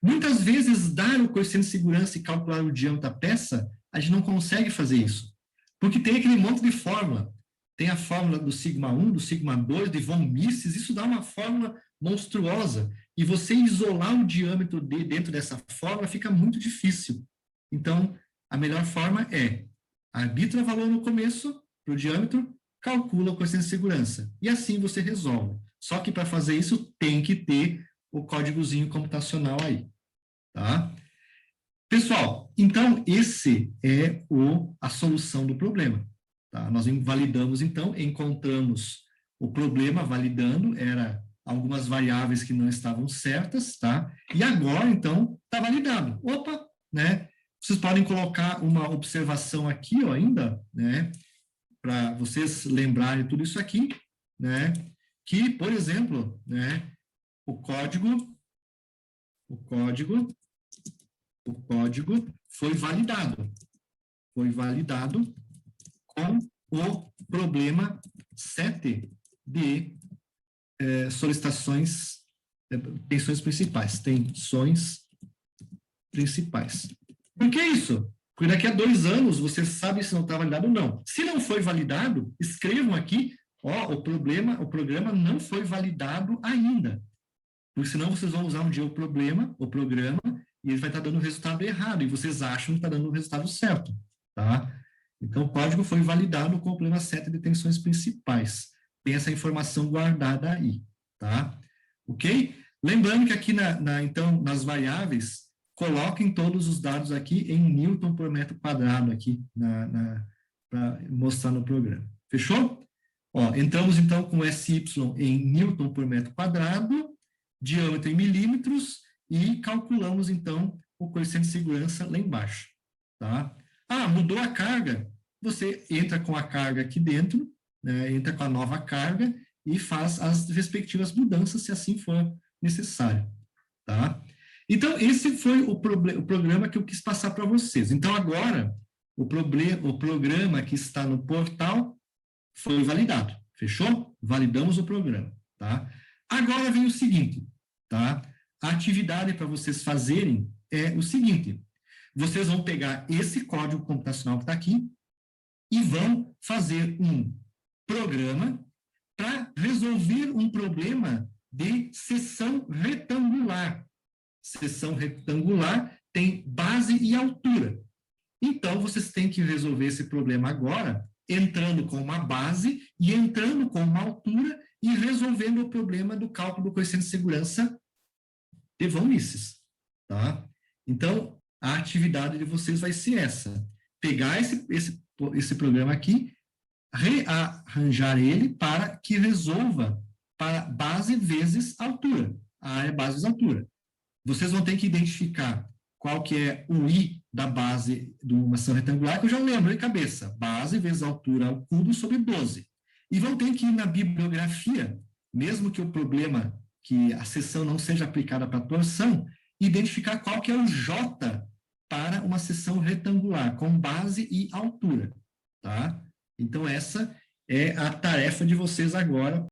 Muitas vezes, dar o coeficiente de segurança e calcular o diâmetro da peça, a gente não consegue fazer isso. Porque tem aquele monte de fórmula. Tem a fórmula do sigma 1, do sigma 2, de von Mises, isso dá uma fórmula monstruosa. E você isolar o diâmetro dentro dessa fórmula fica muito difícil. Então, a melhor forma é arbitra valor no começo para o diâmetro, calcula o coeficiente de segurança. E assim você resolve. Só que para fazer isso tem que ter o códigozinho computacional aí. Tá? Pessoal, então esse é a solução do problema. Tá? Nós validamos, então, encontramos o problema validando, era algumas variáveis que não estavam certas, tá? E agora, então, está validado. Opa, né? Vocês podem colocar uma observação aqui, ó, ainda, né? Para vocês lembrarem tudo isso aqui, né? Que, por exemplo, né? O código foi validado. Foi validado com o problema 7 de solicitações, tensões principais. Tensões principais. Por que isso? Porque daqui a 2 anos, você sabe se não está validado ou não. Se não foi validado, escrevam aqui, ó, o programa não foi validado ainda. Porque senão vocês vão usar um dia o programa, e ele vai estar dando o resultado errado, e vocês acham que está dando o resultado certo, tá? Então, o código foi validado com o problema 7 de tensões principais. Tem essa informação guardada aí, tá? Ok? Lembrando que aqui, então, nas variáveis, coloquem todos os dados aqui em Newton por metro quadrado aqui, para mostrar no programa. Fechou? Ó, entramos, então, com SY em Newton por metro quadrado, diâmetro em milímetros, e calculamos, então, o coeficiente de segurança lá embaixo, tá? Ah, mudou a carga? Você entra com a carga aqui dentro, né, entra com a nova carga e faz as respectivas mudanças, se assim for necessário, tá? Então, esse foi o programa que eu quis passar para vocês. Então, agora, o programa que está no portal foi validado, fechou? Validamos o programa, tá? Agora vem o seguinte, tá? A atividade para vocês fazerem é o seguinte: vocês vão pegar esse código computacional que está aqui e vão fazer um programa para resolver um problema de seção retangular. Seção retangular tem base e altura. Então, vocês têm que resolver esse problema agora, entrando com uma base e entrando com uma altura e resolvendo o problema do cálculo do coeficiente de segurança de Von Mises, tá? Então, a atividade de vocês vai ser essa: pegar esse programa aqui, rearranjar ele para que resolva para base vezes altura, a área base vezes altura. Vocês vão ter que identificar qual que é o I da base de uma seção retangular, que eu já lembro de cabeça: base vezes altura ao cubo sobre 12. E vão ter que ir na bibliografia, mesmo que o problema, que a seção não seja aplicada para torção, identificar qual que é o J para uma seção retangular, com base e altura, tá? Então, essa é a tarefa de vocês agora